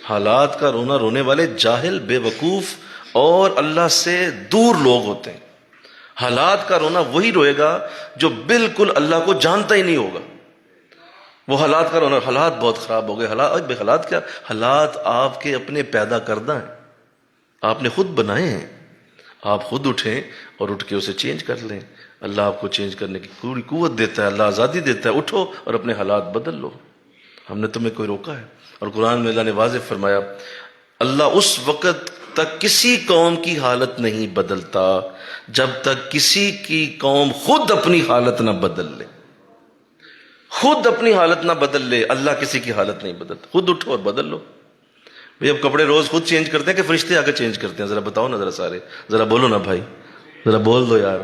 حالات کا رونا رونے والے جاہل، بے وقوف اور اللہ سے دور لوگ ہوتے ہیں۔ حالات کا رونا وہی روئے گا جو بالکل اللہ کو جانتا ہی نہیں ہوگا، وہ حالات کا رونا، حالات بہت خراب ہو گئے، حالات کیا، حالات آپ کے اپنے پیدا کردہ ہیں، آپ نے خود بنائے ہیں، آپ خود اٹھیں اور اٹھ کے اسے چینج کر لیں۔ اللہ آپ کو چینج کرنے کی پوری قوت دیتا ہے، اللہ آزادی دیتا ہے، اٹھو اور اپنے حالات بدل لو، ہم نے تمہیں کوئی روکا ہے؟ اور قرآن میں اللہ نے واضح فرمایا اللہ اس وقت تک کسی قوم کی حالت نہیں بدلتا جب تک کسی کی قوم خود اپنی حالت نہ بدل لے، خود اپنی حالت نہ بدل لے، اللہ کسی کی حالت نہیں بدلتا، خود اٹھو اور بدل لو۔ بھئی اب کپڑے روز خود چینج کرتے ہیں کہ فرشتے آ کے چینج کرتے ہیں؟ ذرا بتاؤ نا ذرا، سارے ذرا بولو نا بھائی، ذرا بول دو یار۔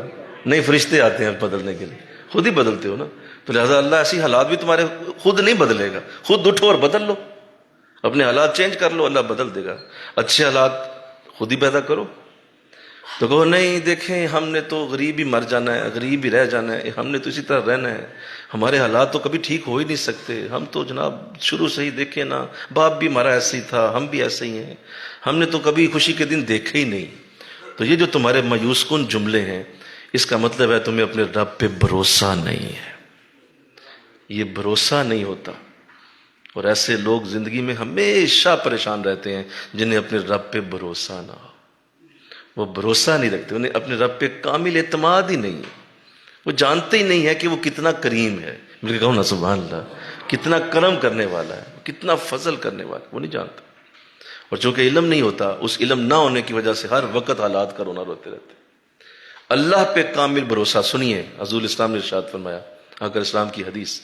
نہیں، فرشتے آتے ہیں بدلنے کے لیے، خود ہی بدلتے ہو نا، تو لہٰذا اللہ ایسی حالات بھی تمہارے خود نہیں بدلے گا، خود اٹھو اور بدل لو، اپنے حالات چینج کر لو، اللہ بدل دے گا۔ اچھے حالات خود ہی پیدا کرو۔ تو کہو نہیں دیکھیں ہم نے تو غریب ہی مر جانا ہے، غریب ہی رہ جانا ہے، ہم نے تو اسی طرح رہنا ہے، ہمارے حالات تو کبھی ٹھیک ہو ہی نہیں سکتے، ہم تو جناب شروع سے ہی دیکھیں نا، باپ بھی ہمارا ایسے ہی تھا، ہم بھی ایسے ہی ہیں، ہم نے تو کبھی خوشی کے دن دیکھے ہی نہیں۔ تو یہ جو تمہارے مایوس کن جملے ہیں، اس کا مطلب ہے تمہیں اپنے رب پہ بھروسہ نہیں ہے، یہ بھروسہ نہیں ہوتا۔ اور ایسے لوگ زندگی میں ہمیشہ پریشان رہتے ہیں جنہیں اپنے رب پہ بھروسہ نہ ہو، وہ بھروسہ نہیں رکھتے، انہیں اپنے رب پہ کامل اعتماد ہی نہیں ہے، وہ جانتے ہی نہیں ہے کہ وہ کتنا کریم ہے، مل کے کہو نا سبحان اللہ، کتنا کرم کرنے والا ہے، کتنا فضل کرنے والا ہے، وہ نہیں جانتا۔ اور چونکہ علم نہیں ہوتا، اس علم نہ ہونے کی وجہ سے ہر وقت حالات کا رونا روتے رہتے۔ اللہ پہ کامل بھروسہ، سنیے حضور اسلام نے ارشاد فرمایا، آقا اسلام کی حدیث،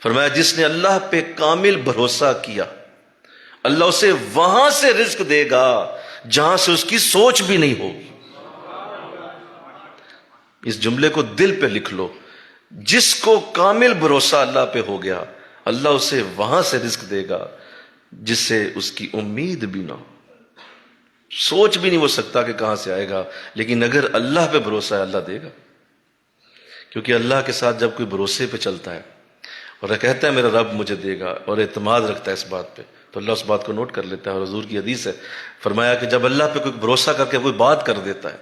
فرمایا جس نے اللہ پہ کامل بھروسہ کیا اللہ اسے وہاں سے رزق دے گا جہاں سے اس کی سوچ بھی نہیں ہوگی۔ اس جملے کو دل پہ لکھ لو، جس کو کامل بھروسہ اللہ پہ ہو گیا اللہ اسے وہاں سے رزق دے گا جس سے اس کی امید بھی نہ ہو، سوچ بھی نہیں وہ سکتا کہ کہاں سے آئے گا، لیکن اگر اللہ پہ بھروسہ ہے اللہ دے گا، کیونکہ اللہ کے ساتھ جب کوئی بھروسے پہ چلتا ہے اور کہتا ہے میرا رب مجھے دے گا، اور اعتماد رکھتا ہے اس بات پہ، تو اللہ اس بات کو نوٹ کر لیتا ہے۔ اور حضور کی حدیث ہے، فرمایا کہ جب اللہ پہ کوئی بھروسہ کر کے کوئی بات کر دیتا ہے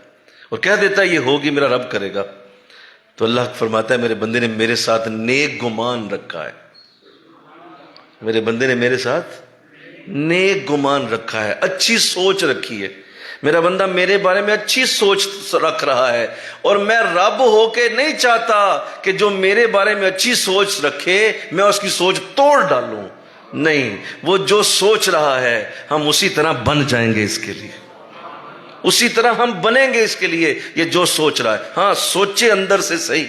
اور کہہ دیتا ہے یہ ہوگی، میرا رب کرے گا، تو اللہ فرماتا ہے میرے بندے نے میرے ساتھ نیک گمان رکھا ہے، میرے بندے نے میرے ساتھ نیک گمان رکھا ہے، اچھی سوچ رکھی ہے، میرا بندہ میرے بارے میں اچھی سوچ رکھ رہا ہے، اور میں رب ہو کے نہیں چاہتا کہ جو میرے بارے میں اچھی سوچ رکھے میں اس کی سوچ توڑ ڈالوں، نہیں، وہ جو سوچ رہا ہے ہم اسی طرح بن جائیں گے، اس کے لیے اسی طرح ہم بنیں گے اس کے لیے، یہ جو سوچ رہا ہے۔ ہاں سوچے اندر سے صحیح،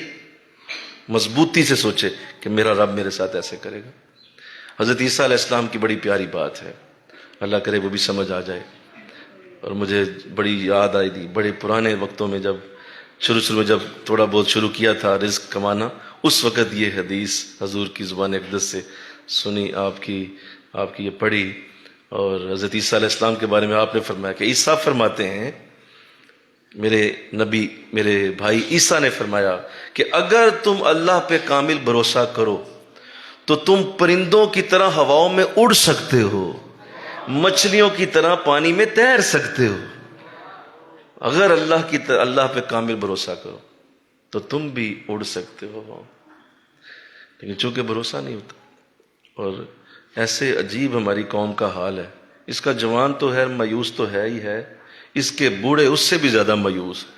مضبوطی سے سوچے کہ میرا رب میرے ساتھ ایسے کرے گا۔ حضرت عیسیٰ علیہ السلام کی بڑی پیاری بات ہے، اللہ کرے وہ بھی سمجھ آ جائے، اور مجھے بڑی یاد آئی تھی بڑے پرانے وقتوں میں، جب شروع میں جب تھوڑا بہت شروع کیا تھا رزق کمانا، اس وقت یہ حدیث حضور کی زبان اقدس سے سنی، آپ کی یہ پڑھی، اور حضرت عیسیٰ علیہ السلام کے بارے میں آپ نے فرمایا کہ عیسیٰ فرماتے ہیں، میرے نبی میرے بھائی عیسیٰ نے فرمایا کہ اگر تم اللہ پہ کامل بھروسہ کرو تو تم پرندوں کی طرح ہواؤں میں اڑ سکتے ہو، مچھلیوں کی طرح پانی میں تیر سکتے ہو۔ اگر اللہ پہ کامل بھروسہ کرو تو تم بھی اڑ سکتے ہو، لیکن چونکہ بھروسہ نہیں ہوتا، اور ایسے عجیب ہماری قوم کا حال ہے، اس کا جوان تو ہے مایوس تو ہے ہی ہے، اس کے بوڑھے اس سے بھی زیادہ مایوس ہیں۔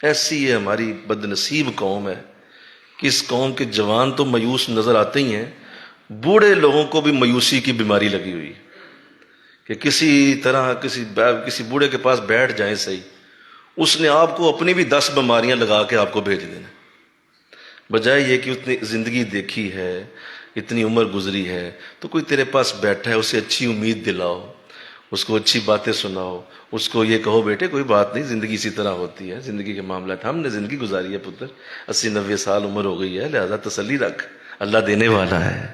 ایسی یہ ہماری بدنصیب قوم ہے کہ اس قوم کے جوان تو مایوس نظر آتے ہی ہیں، بوڑھے لوگوں کو بھی مایوسی کی بیماری لگی ہوئی ہے کہ کسی طرح کسی بوڑھے کے پاس بیٹھ جائیں صحیح، اس نے آپ کو اپنی بھی 10 بیماریاں لگا کے آپ کو بھیج دینا، بجائے یہ کہ اتنی زندگی دیکھی ہے، اتنی عمر گزری ہے، تو کوئی تیرے پاس بیٹھا ہے اسے اچھی امید دلاؤ، اس کو اچھی باتیں سناؤ، اس کو یہ کہو بیٹے کوئی بات نہیں، زندگی اسی طرح ہوتی ہے، زندگی کے معاملات، ہم نے زندگی گزاری ہے پتر، 80-90 سال عمر ہو گئی ہے، لہذا تسلی رکھ، اللہ دینے والا ہے،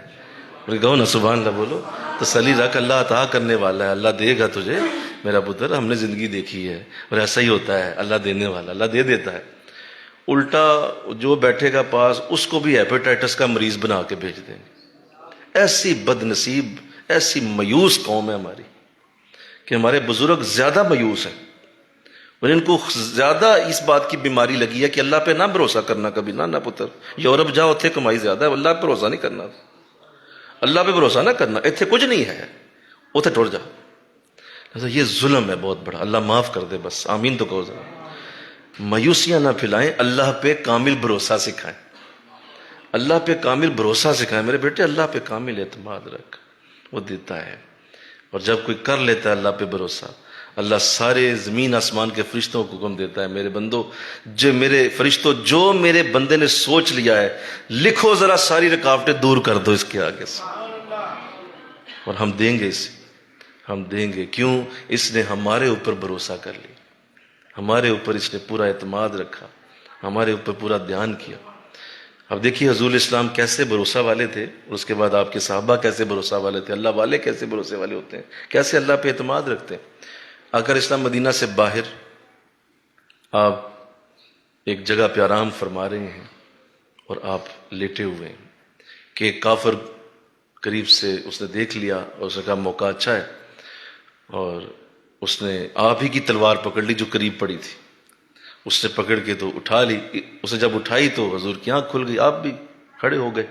کہو نا سبحان اللہ، بولو تسلی رکھ، اللہ عطا کرنے والا ہے، اللہ دے گا تجھے میرا پتر، ہم نے زندگی دیکھی ہے، اور ایسا ہی ہوتا ہے، اللہ دینے والا، اللہ دے دیتا ہے۔ الٹا جو بیٹھے گا پاس اس کو بھی ہیپیٹائٹس کا مریض بنا کے بھیج دیں گے۔ ایسی بد نصیب، ایسی مایوس قوم ہے ہماری کہ ہمارے بزرگ زیادہ مایوس ہیں، اور ان کو زیادہ اس بات کی بیماری لگی ہے کہ اللہ پہ نہ بھروسہ کرنا کبھی، نہ پتر، یورپ جاؤ اتنے کمائی زیادہ ہے، اللہ پہ بھروسہ نہیں کرنا، اللہ پہ بھروسہ نہ کرنا، اتنے کچھ نہیں ہے، اتنے ٹوٹ جا۔ یہ ظلم ہے بہت بڑا، اللہ معاف کر دے، بس آمین تو کہو ذرا۔ مایوسیاں نہ پھیلائیں، اللہ پہ کامل بھروسہ سکھائیں، اللہ پہ کامل بھروسہ سکھائیں، میرے بیٹے اللہ پہ کامل اعتماد رکھ، وہ دیتا ہے۔ اور جب کوئی کر لیتا ہے اللہ پہ بھروسہ، اللہ سارے زمین آسمان کے فرشتوں کو حکم دیتا ہے، میرے بندو، جو میرے فرشتوں، جو میرے بندے نے سوچ لیا ہے لکھو، ذرا ساری رکاوٹیں دور کر دو اس کے آگے سے، اور ہم دیں گے اسے، ہم دیں گے۔ کیوں؟ اس نے ہمارے اوپر بھروسہ کر لیا، ہمارے اوپر اس نے پورا اعتماد رکھا، ہمارے اوپر پورا دھیان کیا۔ اب دیکھیے حضور اسلام کیسے بھروسہ والے تھے، اور اس کے بعد آپ کے صحابہ کیسے بھروسہ والے تھے، اللہ والے کیسے بھروسے والے ہوتے ہیں، کیسے اللہ پہ اعتماد رکھتے ہیں۔ آقا اسلام مدینہ سے باہر آپ ایک جگہ پہ آرام فرما رہے ہیں، اور آپ لیٹے ہوئے ہیں کہ ایک کافر قریب سے اس نے دیکھ لیا، اور اس نے کہا موقع اچھا ہے، اور اس نے آپ ہی کی تلوار پکڑ لی جو قریب پڑی تھی، اس نے پکڑ کے تو اٹھا لی، اسے جب اٹھائی تو حضور کی آنکھ کھل گئی، آپ بھی کھڑے ہو گئے،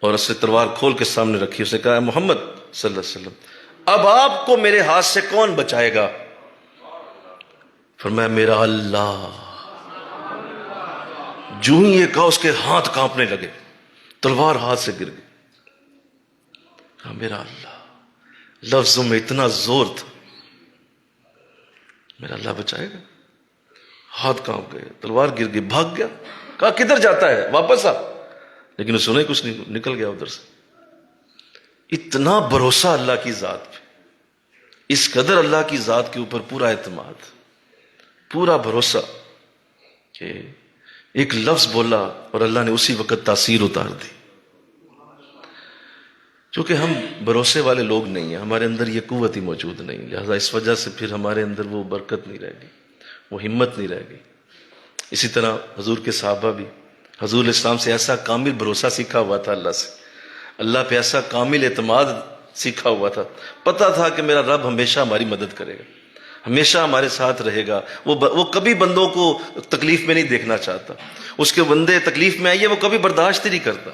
اور اس نے تلوار کھول کے سامنے رکھی، اس نے کہا محمد صلی اللہ علیہ وسلم اب آپ کو میرے ہاتھ سے کون بچائے گا؟ فرمایا میرا اللہ۔ جو ہی یہ کہا اس کے ہاتھ کانپنے لگے، تلوار ہاتھ سے گر گئی، کہا میرا اللہ، لفظوں میں اتنا زور تھا، میرا اللہ بچائے گا، ہاتھ کانپ گئے، تلوار گر گئی، بھاگ گیا، کہا کدھر جاتا ہے واپس آ، لیکن اس نے کچھ نہیں، نکل گیا ادھر سے۔ اتنا بھروسہ اللہ کی ذات پہ، اس قدر اللہ کی ذات کے اوپر پورا اعتماد، پورا بھروسہ کہ ایک لفظ بولا اور اللہ نے اسی وقت تاثیر اتار دی۔ چونکہ ہم بھروسے والے لوگ نہیں ہیں، ہمارے اندر یہ قوت ہی موجود نہیں، لہذا اس وجہ سے پھر ہمارے اندر وہ برکت نہیں رہ گئی، وہ ہمت نہیں رہ گئی۔ اسی طرح حضور کے صحابہ بھی حضور علیہ السلام سے ایسا کامل بھروسہ سیکھا ہوا تھا اللہ سے، اللہ پہ ایسا کامل اعتماد سیکھا ہوا تھا، پتہ تھا کہ میرا رب ہمیشہ ہماری مدد کرے گا، ہمیشہ ہمارے ساتھ رہے گا، وہ کبھی بندوں کو تکلیف میں نہیں دیکھنا چاہتا، اس کے بندے تکلیف میں آئیے وہ کبھی برداشت ہی نہیں کرتا۔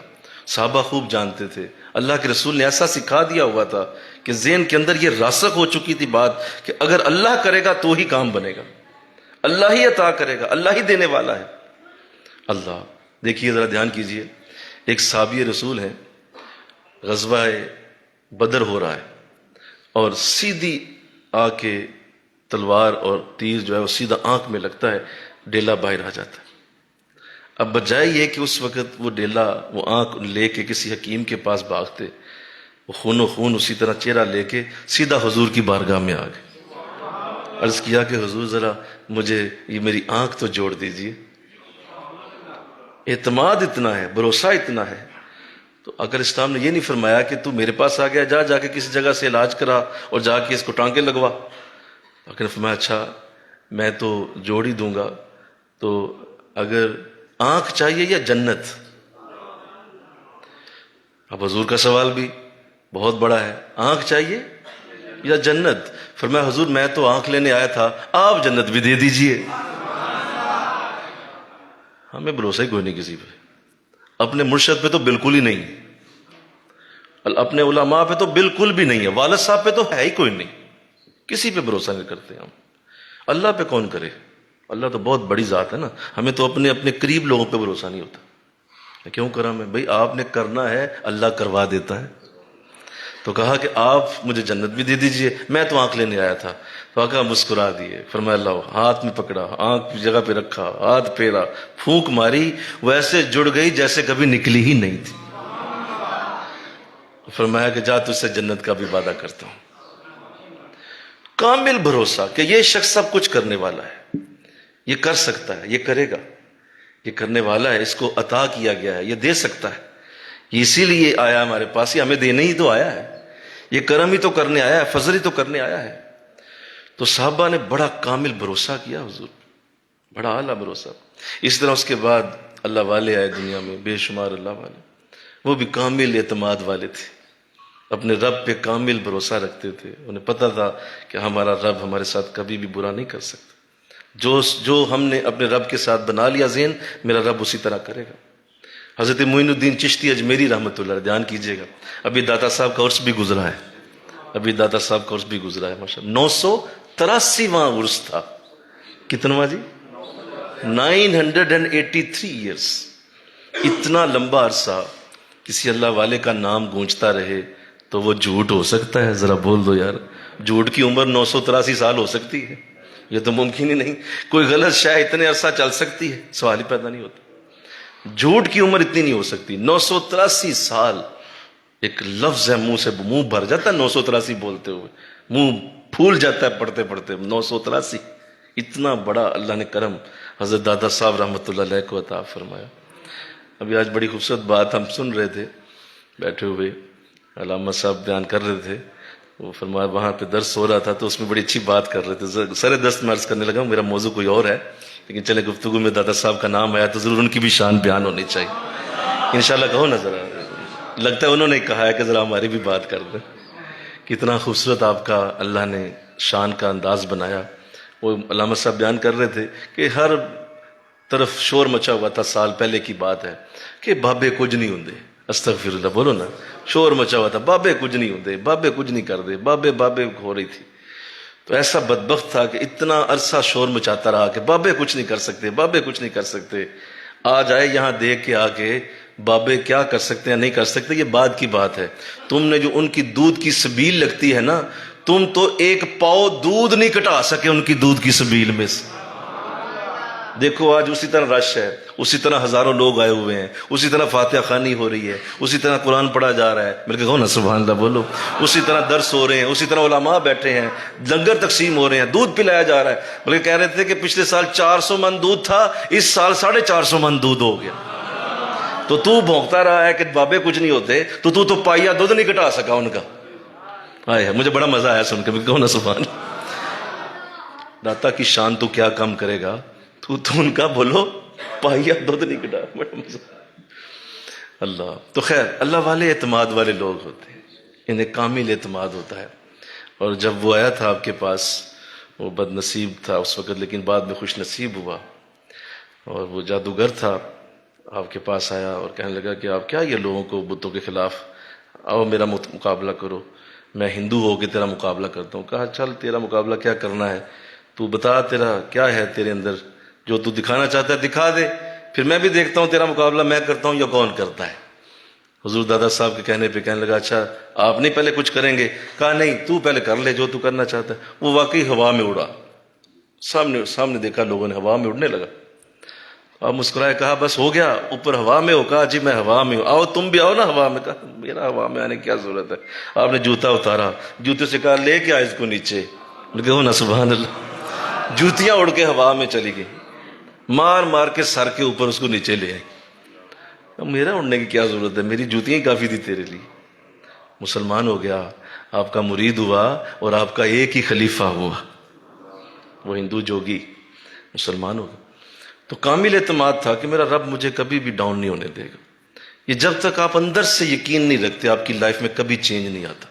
صحابہ خوب جانتے تھے، اللہ کے رسول نے ایسا سکھا دیا ہوا تھا کہ ذہن کے اندر یہ راسخ ہو چکی تھی بات کہ اگر اللہ کرے گا تو ہی کام بنے گا، اللہ ہی عطا کرے گا، اللہ ہی دینے والا ہے۔ اللہ دیکھیے ذرا دھیان کیجئے، ایک صحابی رسول ہے، غزوہ بدر ہو رہا ہے اور سیدھی آ کے تلوار اور تیر جو ہے وہ سیدھا آنکھ میں لگتا ہے، ڈیلا باہر آ جاتا ہے۔ اب بجائے یہ کہ اس وقت وہ ڈیلا وہ آنکھ لے کے کسی حکیم کے پاس بھاگتے، وہ خون و خون اسی طرح چہرہ لے کے سیدھا حضور کی بارگاہ میں آ گئے، عرض کیا کہ حضور ذرا مجھے یہ میری آنکھ تو جوڑ دیجئے۔ اعتماد اتنا ہے، بھروسہ اتنا ہے، تو اگر اسلام نے یہ نہیں فرمایا کہ تو میرے پاس آ گیا، جا کے کسی جگہ سے علاج کرا اور جا کے اس کو ٹانکے لگوا، لیکن فرمایا اچھا میں تو جوڑ ہی دوں گا، تو اگر آنکھ چاہیے یا جنت؟ اب حضور کا سوال بھی بہت بڑا ہے، آنکھ چاہیے یا جنت؟ فرمایا حضور میں تو آنکھ لینے آیا تھا، آپ جنت بھی دے دیجئے۔ ہمیں بھروسہ ہی کوئی نہیں کسی پہ، اپنے مرشد پہ تو بالکل ہی نہیں، اپنے علماء پہ تو بالکل بھی نہیں ہے، والد صاحب پہ تو ہے ہی کوئی نہیں، کسی پہ بھروسہ نہیں کرتے ہم۔ اللہ پہ کون کرے؟ اللہ تو بہت بڑی ذات ہے نا، ہمیں تو اپنے قریب لوگوں پہ بھروسہ نہیں ہوتا۔ کیوں کرا میں؟ بھائی آپ نے کرنا ہے، اللہ کروا دیتا ہے۔ تو کہا کہ آپ مجھے جنت بھی دے دیجئے، میں تو آنکھ لینے آیا تھا۔ تو آقا مسکرا دیے، فرمایا اللہ، ہاتھ میں پکڑا، آنکھ جگہ پہ رکھا، ہاتھ پھیرا، پھونک ماری، ویسے جڑ گئی جیسے کبھی نکلی ہی نہیں تھی۔ فرمایا کہ جا تجھ سے جنت کا بھی وعدہ کرتا ہوں۔ کامل بھروسہ کہ یہ شخص سب کچھ کرنے والا ہے، یہ کر سکتا ہے، یہ کرے گا، یہ کرنے والا ہے، اس کو عطا کیا گیا ہے، یہ دے سکتا ہے، یہ اسی لیے آیا ہمارے پاس، یہ ہمیں دینے ہی تو آیا ہے، یہ کرم ہی تو کرنے آیا ہے، فضل ہی تو کرنے آیا ہے۔ تو صحابہ نے بڑا کامل بھروسہ کیا حضور، بڑا اعلیٰ بھروسہ۔ اس طرح اس کے بعد اللہ والے آئے دنیا میں، بے شمار اللہ والے، وہ بھی کامل اعتماد والے تھے، اپنے رب پہ کامل بھروسہ رکھتے تھے، انہیں پتہ تھا کہ ہمارا رب ہمارے ساتھ کبھی بھی برا نہیں کر سکتا، جو ہم نے اپنے رب کے ساتھ بنا لیا ذہن، میرا رب اسی طرح کرے گا۔ حضرت معین الدین چشتی اجمیری رحمۃ اللہ، دھیان کیجئے گا، ابھی داتا صاحب کا عرس بھی گزرا ہے، ابھی داتا صاحب کا عرس بھی گزرا ہے ماشاءاللہ، 983واں عرس تھا، کتنواں جی؟ 983 ایئرس۔ اتنا لمبا عرصہ کسی اللہ والے کا نام گونجتا رہے تو وہ جھوٹ ہو سکتا ہے؟ ذرا بول دو یار، جھوٹ کی عمر 983 سال ہو سکتی ہے؟ یہ تو ممکن ہی نہیں، کوئی غلط شے اتنے عرصہ چل سکتی ہے؟ سوال ہی پیدا نہیں ہوتا، جھوٹ کی عمر اتنی نہیں ہو سکتی۔ 983 سال، ایک لفظ ہے منہ سے منہ بھر جاتا ہے 983 بولتے ہوئے، منہ پھول جاتا ہے پڑھتے پڑھتے، 983، اتنا بڑا اللہ نے کرم حضرت دادا صاحب رحمۃ اللہ علیہ کو عطا فرمایا۔ ابھی آج بڑی خوبصورت بات ہم سن رہے تھے، بیٹھے ہوئے علامہ صاحب بیان کر رہے تھے، وہ فرمایا وہاں پہ درس ہو رہا تھا تو اس میں بڑی اچھی بات کر رہے تھے، سر دست میں عرض کرنے لگا میرا موضوع کوئی اور ہے، لیکن چلے گفتگو میں دادا صاحب کا نام آیا تو ضرور ان کی بھی شان بیان ہونی چاہیے، انشاءاللہ کہو نا ذرا، لگتا ہے انہوں نے کہا ہے کہ ذرا ہماری بھی بات کر دیں، کتنا خوبصورت آپ کا اللہ نے شان کا انداز بنایا۔ وہ علامہ صاحب بیان کر رہے تھے کہ ہر طرف شور مچا ہوا تھا، سال پہلے کی بات ہے کہ بابے کچھ نہیں ہوندے، استغفر اللہ بولو نا، شور مچا ہوا تھا، بابے کچھ نہیں ہوندے، بابے کچھ نہیں کر دے، بابے ہو رہی تھی۔ تو ایسا بدبخت تھا کہ اتنا عرصہ شور مچاتا رہا کہ بابے کچھ نہیں کر سکتے، بابے کچھ نہیں کر سکتے، آج آئے یہاں دیکھ کے آ کے بابے کیا کر سکتے ہیں نہیں کر سکتے، یہ بعد کی بات ہے۔ تم نے جو ان کی دودھ کی سبیل لگتی ہے نا، تم تو ایک پاؤ دودھ نہیں کٹا سکے ان کی دودھ کی سبیل میں سے۔ دیکھو آج اسی طرح رش ہے، اسی طرح ہزاروں لوگ آئے ہوئے ہیں، اسی طرح فاتحہ خوانی ہو رہی ہے، اسی طرح قرآن پڑھا جا رہا ہے، مل کے کہو نا سبحان اللہ بولو، اسی طرح درس ہو رہے ہیں، اسی طرح علماء بیٹھے ہیں، لنگر تقسیم ہو رہے ہیں، دودھ پلایا جا رہا ہے، بلکہ کہہ رہے تھے کہ پچھلے سال 400 من دودھ تھا، اس سال 450 من دودھ ہو گیا۔ تو بھونکتا رہا ہے کہ بابے کچھ نہیں ہوتے، تو پائیا دودھ نہیں کٹا سکا ان کا۔ آئے مجھے بڑا مزہ آیا سن کے، کہو نا سبحان اللہ۔ داتا کی شان تو کیا کم کرے گا، تو ان کا بولو پائیا دودھ نہیں کٹا، بڑا مزہ۔ اللہ تو خیر، اللہ والے اعتماد والے لوگ ہوتے ہیں، انہیں کامل اعتماد ہوتا ہے۔ اور جب وہ آیا تھا آپ کے پاس، وہ بد نصیب تھا اس وقت لیکن بعد میں خوش نصیب ہوا، اور وہ جادوگر تھا، آپ کے پاس آیا اور کہنے لگا کہ آپ کیا یہ لوگوں کو بتوں کے خلاف، آؤ میرا مقابلہ کرو، میں ہندو ہو کے تیرا مقابلہ کرتا ہوں۔ کہا چل تیرا مقابلہ کیا کرنا ہے، تو بتا تیرا کیا ہے تیرے اندر، جو تو دکھانا چاہتا ہے دکھا دے، پھر میں بھی دیکھتا ہوں تیرا مقابلہ میں کرتا ہوں یا کون کرتا ہے۔ حضور دادا صاحب کے کہنے پہ کہنے لگا اچھا آپ نہیں پہلے کچھ کریں گے؟ کہا نہیں، تو پہلے کر لے جو تو کرنا چاہتا ہے۔ وہ واقعی ہوا میں اڑا، سامنے دیکھا لوگوں نے، ہوا میں اڑنے لگا۔ آپ مسکرائے، کہا بس ہو گیا، اوپر ہوا میں ہو؟ کہا جی میں ہوا میں ہوں، آؤ تم بھی آؤ نا ہوا میں۔ کہا میرا ہوا میں آنے کی کیا ضرورت ہے؟ آپ نے جوتا اتارا، جوتے سے کہا لے کے آئے اس کو نیچے، ہو نا سبحان اللہ، جوتیاں اڑ کے ہوا میں چلی گئی، مار مار کے سر کے اوپر اس کو نیچے لے آئے۔ میرا اڑنے کی کیا ضرورت ہے، میری جوتیاں ہی کافی تھی تیرے لیے۔ مسلمان ہو گیا، آپ کا مرید ہوا، اور آپ کا ایک ہی خلیفہ ہوا، وہ ہندو جوگی مسلمان ہو گیا۔ تو کامل اعتماد تھا کہ میرا رب مجھے کبھی بھی ڈاؤن نہیں ہونے دے گا۔ یہ جب تک آپ اندر سے یقین نہیں رکھتے آپ کی لائف میں کبھی چینج نہیں آتا۔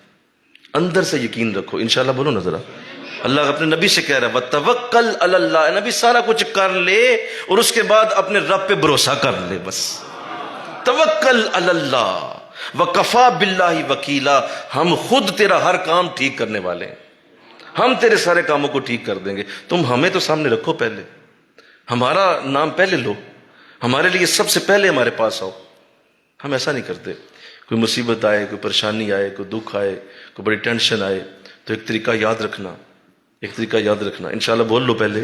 اندر سے یقین رکھو، انشاءاللہ بولو نا ذرا۔ اللہ اپنے نبی سے کہہ رہا ہے وَتَوَکَّلْ عَلَى اللَّهِ، نبی سارا کچھ کر لے اور اس کے بعد اپنے رب پہ بھروسہ کر لے، بس توکل علی اللہ وکفا باللہ وکیلا، ہم خود تیرا ہر کام ٹھیک کرنے والے ہیں، ہم تیرے سارے کاموں کو ٹھیک کر دیں گے، تم ہمیں تو سامنے رکھو، پہلے ہمارا نام پہلے لو، ہمارے لیے سب سے پہلے ہمارے پاس آؤ۔ ہم ایسا نہیں کرتے، کوئی مصیبت آئے، کوئی پریشانی آئے، کوئی دکھ آئے، کوئی بڑی ٹینشن آئے تو ایک طریقہ یاد رکھنا، ایک طریقہ یاد رکھنا، انشاءاللہ بول لو پہلے،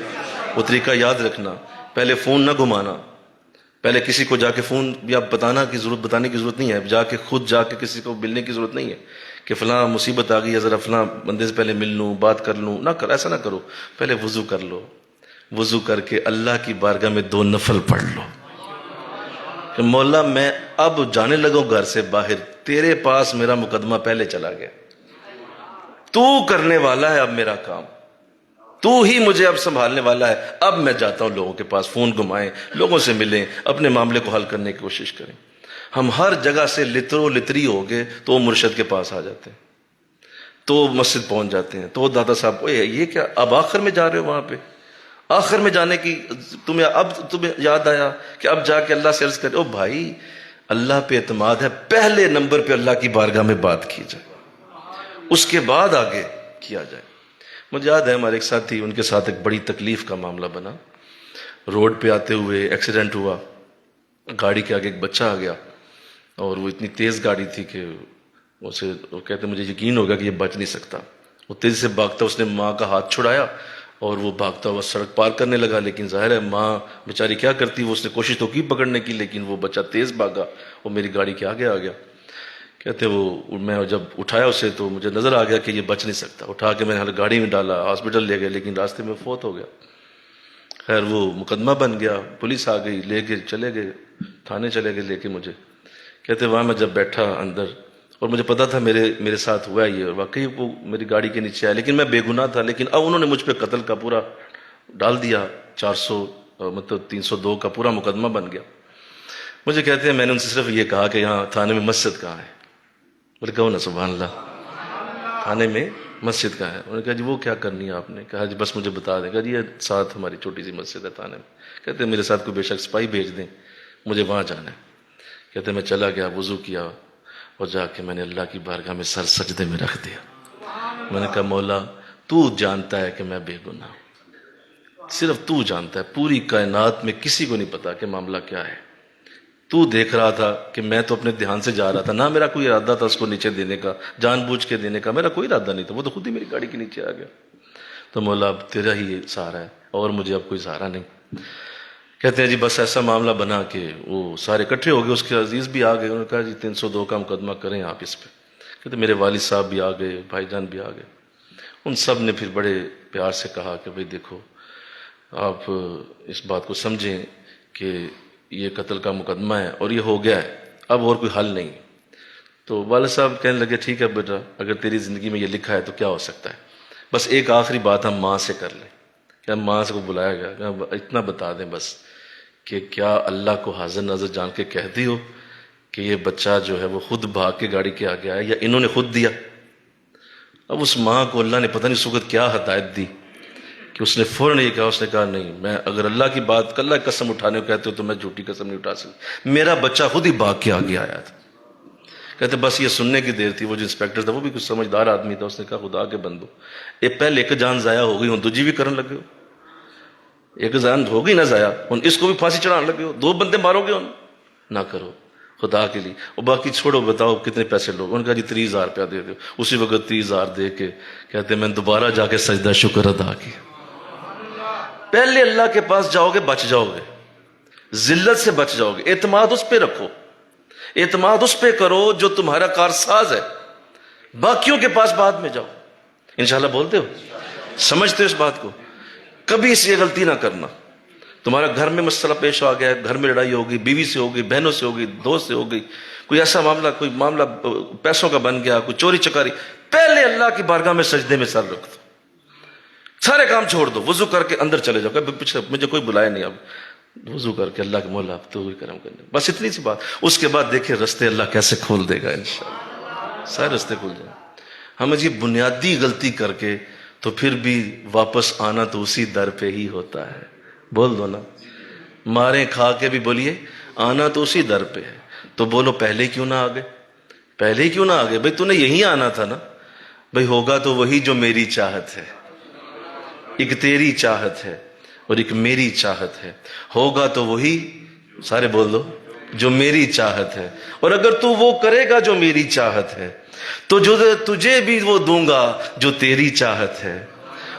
وہ طریقہ یاد رکھنا، پہلے فون نہ گھمانا، پہلے کسی کو جا کے فون یا بتانے کی ضرورت نہیں ہے، جا کے خود جا کے کسی کو ملنے کی ضرورت نہیں ہے کہ فلاں مصیبت آ گئی ہے ذرا فلاں بندے سے پہلے مل لوں، بات کر لوں، نہ کر، ایسا نہ کرو، پہلے وضو کر لو، وضو کر کے اللہ کی بارگاہ میں 2 نفل پڑھ لو کہ مولا میں اب جانے لگا گھر سے باہر، تیرے پاس میرا مقدمہ پہلے چلا گیا، تو کرنے والا ہے اب میرا کام، تو ہی مجھے اب سنبھالنے والا ہے، اب میں جاتا ہوں لوگوں کے پاس، فون گھمائیں، لوگوں سے ملیں، اپنے معاملے کو حل کرنے کی کوشش کریں۔ ہم ہر جگہ سے لترو لتری ہو گئے تو وہ مرشد کے پاس آ جاتے ہیں، تو مسجد پہنچ جاتے ہیں، تو دادا صاحب اوے یہ کیا اب آخر میں جا رہے ہو وہاں پہ، آخر میں جانے کی تمہیں یاد آیا کہ اب جا کے اللہ سے عرض کرے، او بھائی اللہ پہ اعتماد ہے، پہلے نمبر پہ اللہ کی بارگاہ میں بات کی جائے، اس کے بعد آگے کیا جائے۔ مجھے یاد ہے ہمارے ایک ساتھی، ان کے ساتھ ایک بڑی تکلیف کا معاملہ بنا، روڈ پہ آتے ہوئے ایکسیڈنٹ ہوا، گاڑی کے آگے ایک بچہ آ گیا اور وہ اتنی تیز گاڑی تھی کہ وہ کہتے مجھے یقین ہوگا کہ یہ بچ نہیں سکتا، وہ تیزی سے بھاگتا، اس نے ماں کا ہاتھ چھڑایا اور وہ بھاگتا ہوا سڑک پار کرنے لگا، لیکن ظاہر ہے ماں بیچاری کیا کرتی، وہ اس نے کوشش تو کی پکڑنے کی، لیکن وہ بچہ تیز بھاگا، وہ میری گاڑی کے آگے آ گیا۔ کہتے وہ میں جب اٹھایا اسے تو مجھے نظر آ گیا کہ یہ بچ نہیں سکتا، اٹھا کے میں نے گاڑی میں ڈالا، ہاسپٹل لے گئے، لیکن راستے میں فوت ہو گیا۔ خیر وہ مقدمہ بن گیا، پولیس آ گئی، لے کے چلے گئے تھانے، چلے گئے لے کے مجھے۔ کہتے وہاں میں جب بیٹھا اندر، اور مجھے پتا تھا میرے ساتھ ہوا یہ، واقعی وہ میری گاڑی کے نیچے آیا، لیکن میں بے گناہ تھا، لیکن اب انہوں نے مجھ پہ قتل کا پورا ڈال دیا، 302 کا پورا مقدمہ بن گیا۔ مجھے کہتے ہیں میں نے ان سے صرف یہ کہا کہ یہاں تھانے میں مسجد کہاں ہے؟ بولے کہو نا سبحان اللہ، تھانے میں مسجد کہاں ہے؟ انہوں نے کہا جی وہ کیا کرنی ہے آپ نے؟ کہا جی بس مجھے بتا دیں۔ کہا جی یہ ساتھ ہماری چھوٹی سی مسجد ہے تھانے میں۔ کہتے ہیں میرے ساتھ کوئی بے شک سپاہی بھیج دیں، مجھے وہاں جانا ہے۔ کہتے ہیں میں چلا گیا، وضو کیا اور جا کے میں نے اللہ کی بارگاہ میں سر سجدے میں رکھ دیا۔ میں نے کہا مولا تو جانتا ہے کہ میں بے گناہ ہوں، صرف تو جانتا ہے، پوری کائنات میں کسی کو نہیں پتا کہ معاملہ کیا ہے، تو دیکھ رہا تھا کہ میں تو اپنے دھیان سے جا رہا تھا، نہ میرا کوئی ارادہ تھا اس کو نیچے دینے کا، جان بوجھ کے دینے کا میرا کوئی ارادہ نہیں تھا، وہ تو خود ہی میری گاڑی کے نیچے آ گیا۔ تو مولا اب تیرا ہی سہارا ہے اور مجھے اب کوئی سہارا نہیں۔ کہتے ہیں جی بس ایسا معاملہ بنا کہ وہ سارے اکٹھے ہو گئے، اس کے عزیز بھی آ گئے، انہوں نے کہا جی 302 کا مقدمہ کریں آپ اس پہ۔ کہتے میرے والد صاحب بھی آ گئے، بھائی جان بھی آ گئے، ان سب نے پھر بڑے پیار سے کہا کہ بھئی دیکھو آپ اس بات کو سمجھیں کہ یہ قتل کا مقدمہ ہے اور یہ ہو گیا ہے، اب اور کوئی حل نہیں۔ تو والد صاحب کہنے لگے ٹھیک ہے بیٹا، اگر تیری زندگی میں یہ لکھا ہے تو کیا ہو سکتا ہے، بس ایک آخری بات ہم ماں سے کر لیں۔ کہ ماں سے کو بلایا گیا، اتنا بتا دیں بس کہ کیا اللہ کو حاضر ناظر جان کے کہتی ہو کہ یہ بچہ جو ہے وہ خود بھاگ کے گاڑی کے آگے آیا یا انہوں نے خود دیا؟ اب اس ماں کو اللہ نے پتہ نہیں اس وقت کیا ہدایت دی کہ اس نے فوراً یہ کہا، اس نے کہا نہیں، میں اگر اللہ کی بات، اللہ کی قسم اٹھانے کو کہتے ہو تو میں جھوٹی قسم نہیں اٹھا سکتی، میرا بچہ خود ہی بھاگ کے آگے آیا تھا۔ کہتے بس یہ سننے کی دیر تھی، وہ جو انسپیکٹر تھا وہ بھی کچھ سمجھدار آدمی تھا، اس نے کہا خدا کے بندو، یہ پہلے ایک جان ضائع ہو گئی ہوں دوجی بھی کرن لگے ہو، ایک جان ہو گئی نہ ضائع، ان اس کو بھی پھانسی چڑھانے لگے ہو، 2 بندے مارو گے ان، نہ کرو خدا کے لیے، اور باقی چھوڑو، بتاؤ کتنے پیسے لوگ؟ ان کا جی 30,000 روپیہ دے دو۔ اسی وقت 30,000 دے کے کہتے میں دوبارہ جا کے سجدہ شکر ادا کیا۔ پہلے اللہ کے پاس جاؤ گے بچ جاؤ گے، ذلت سے بچ جاؤ گے، اعتماد اس پہ رکھو، اعتماد اس پہ کرو جو تمہارا کارساز ہے، باقیوں کے پاس بعد میں جاؤ۔ انشاءاللہ بولتے ہو، سمجھتے ہو اس بات کو؟ کبھی اس یہ غلطی نہ کرنا۔ تمہارا گھر میں مسئلہ پیش آ گیا ہے، گھر میں لڑائی ہوگی، بیوی سے ہوگی، بہنوں سے ہوگی، دوست سے ہوگی، کوئی ایسا معاملہ، کوئی معاملہ پیسوں کا بن گیا، کوئی چوری چکاری، پہلے اللہ کی بارگاہ میں سجدے میں سر رکھ دو، سارے کام چھوڑ دو، وضو کر کے اندر چلے جاؤ، کہ پیچھے مجھے کوئی بلائے نہیں، اب وضو کر کے اللہ کے مولا اب تو کرم کرنے، بس اتنی سی بات۔ اس کے بعد دیکھیں رستے اللہ کیسے کھول دے گا، انشاءاللہ سارے رستے کھول جائیں۔ ہم یہ بنیادی غلطی کر کے تو پھر بھی واپس آنا تو اسی در پہ ہی ہوتا ہے، بول دو نا، مارے کھا کے بھی بولیے آنا تو اسی در پہ ہے، تو بولو پہلے کیوں نہ آگے، پہلے کیوں نہ آگے؟ بھئی تو نے یہی آنا تھا نا، بھئی ہوگا تو وہی جو میری چاہت ہے، ایک تیری چاہت ہے اور ایک میری چاہت ہے، ہوگا تو وہی، سارے بول دو، جو میری چاہت ہے، اور اگر تو وہ کرے گا جو میری چاہت ہے تو جو تجھے بھی وہ دوں گا جو تیری چاہت ہے،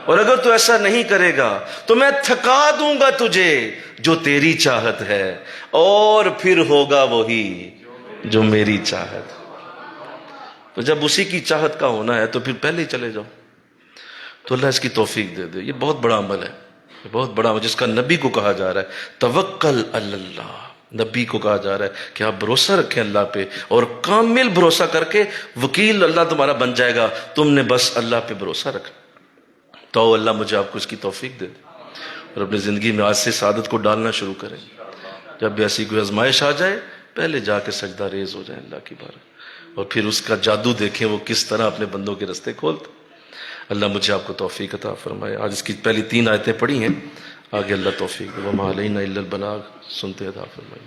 اور اگر تو ایسا نہیں کرے گا تو میں تھکا دوں گا تجھے جو تیری چاہت ہے، اور پھر ہوگا وہی جو میری چاہت۔ تو جب اسی کی چاہت کا ہونا ہے تو پھر پہلے ہی چلے جاؤ، تو اللہ اس کی توفیق دے دے۔ یہ بہت بڑا عمل ہے، بہت بڑا عمل، جس کا نبی کو کہا جا رہا ہے توکل علی اللہ، نبی کو کہا جا رہا ہے کہ آپ بھروسہ رکھیں اللہ پہ، اور کامل بھروسہ کر کے وکیل اللہ تمہارا بن جائے گا، تم نے بس اللہ پہ بھروسہ رکھنا۔ تو اللہ مجھے آپ کو اس کی توفیق دے دے، اور اپنی زندگی میں آج سے سعادت کو ڈالنا شروع کریں۔ جب بھی ایسی کوئی آزمائش آ جائے پہلے جا کے سجدہ ریز ہو جائیں اللہ کی بارگاہ، اور پھر اس کا جادو دیکھیں وہ کس طرح اپنے بندوں کے رستے کھولتے۔ اللہ مجھے آپ کو توفیق عطا فرمائے۔ آج اس کی پہلی 3 آیتیں پڑھی ہیں، آگے اللہ توفیق دے۔ وما علینا الا البلاغ، سنتے عطا فرمائے۔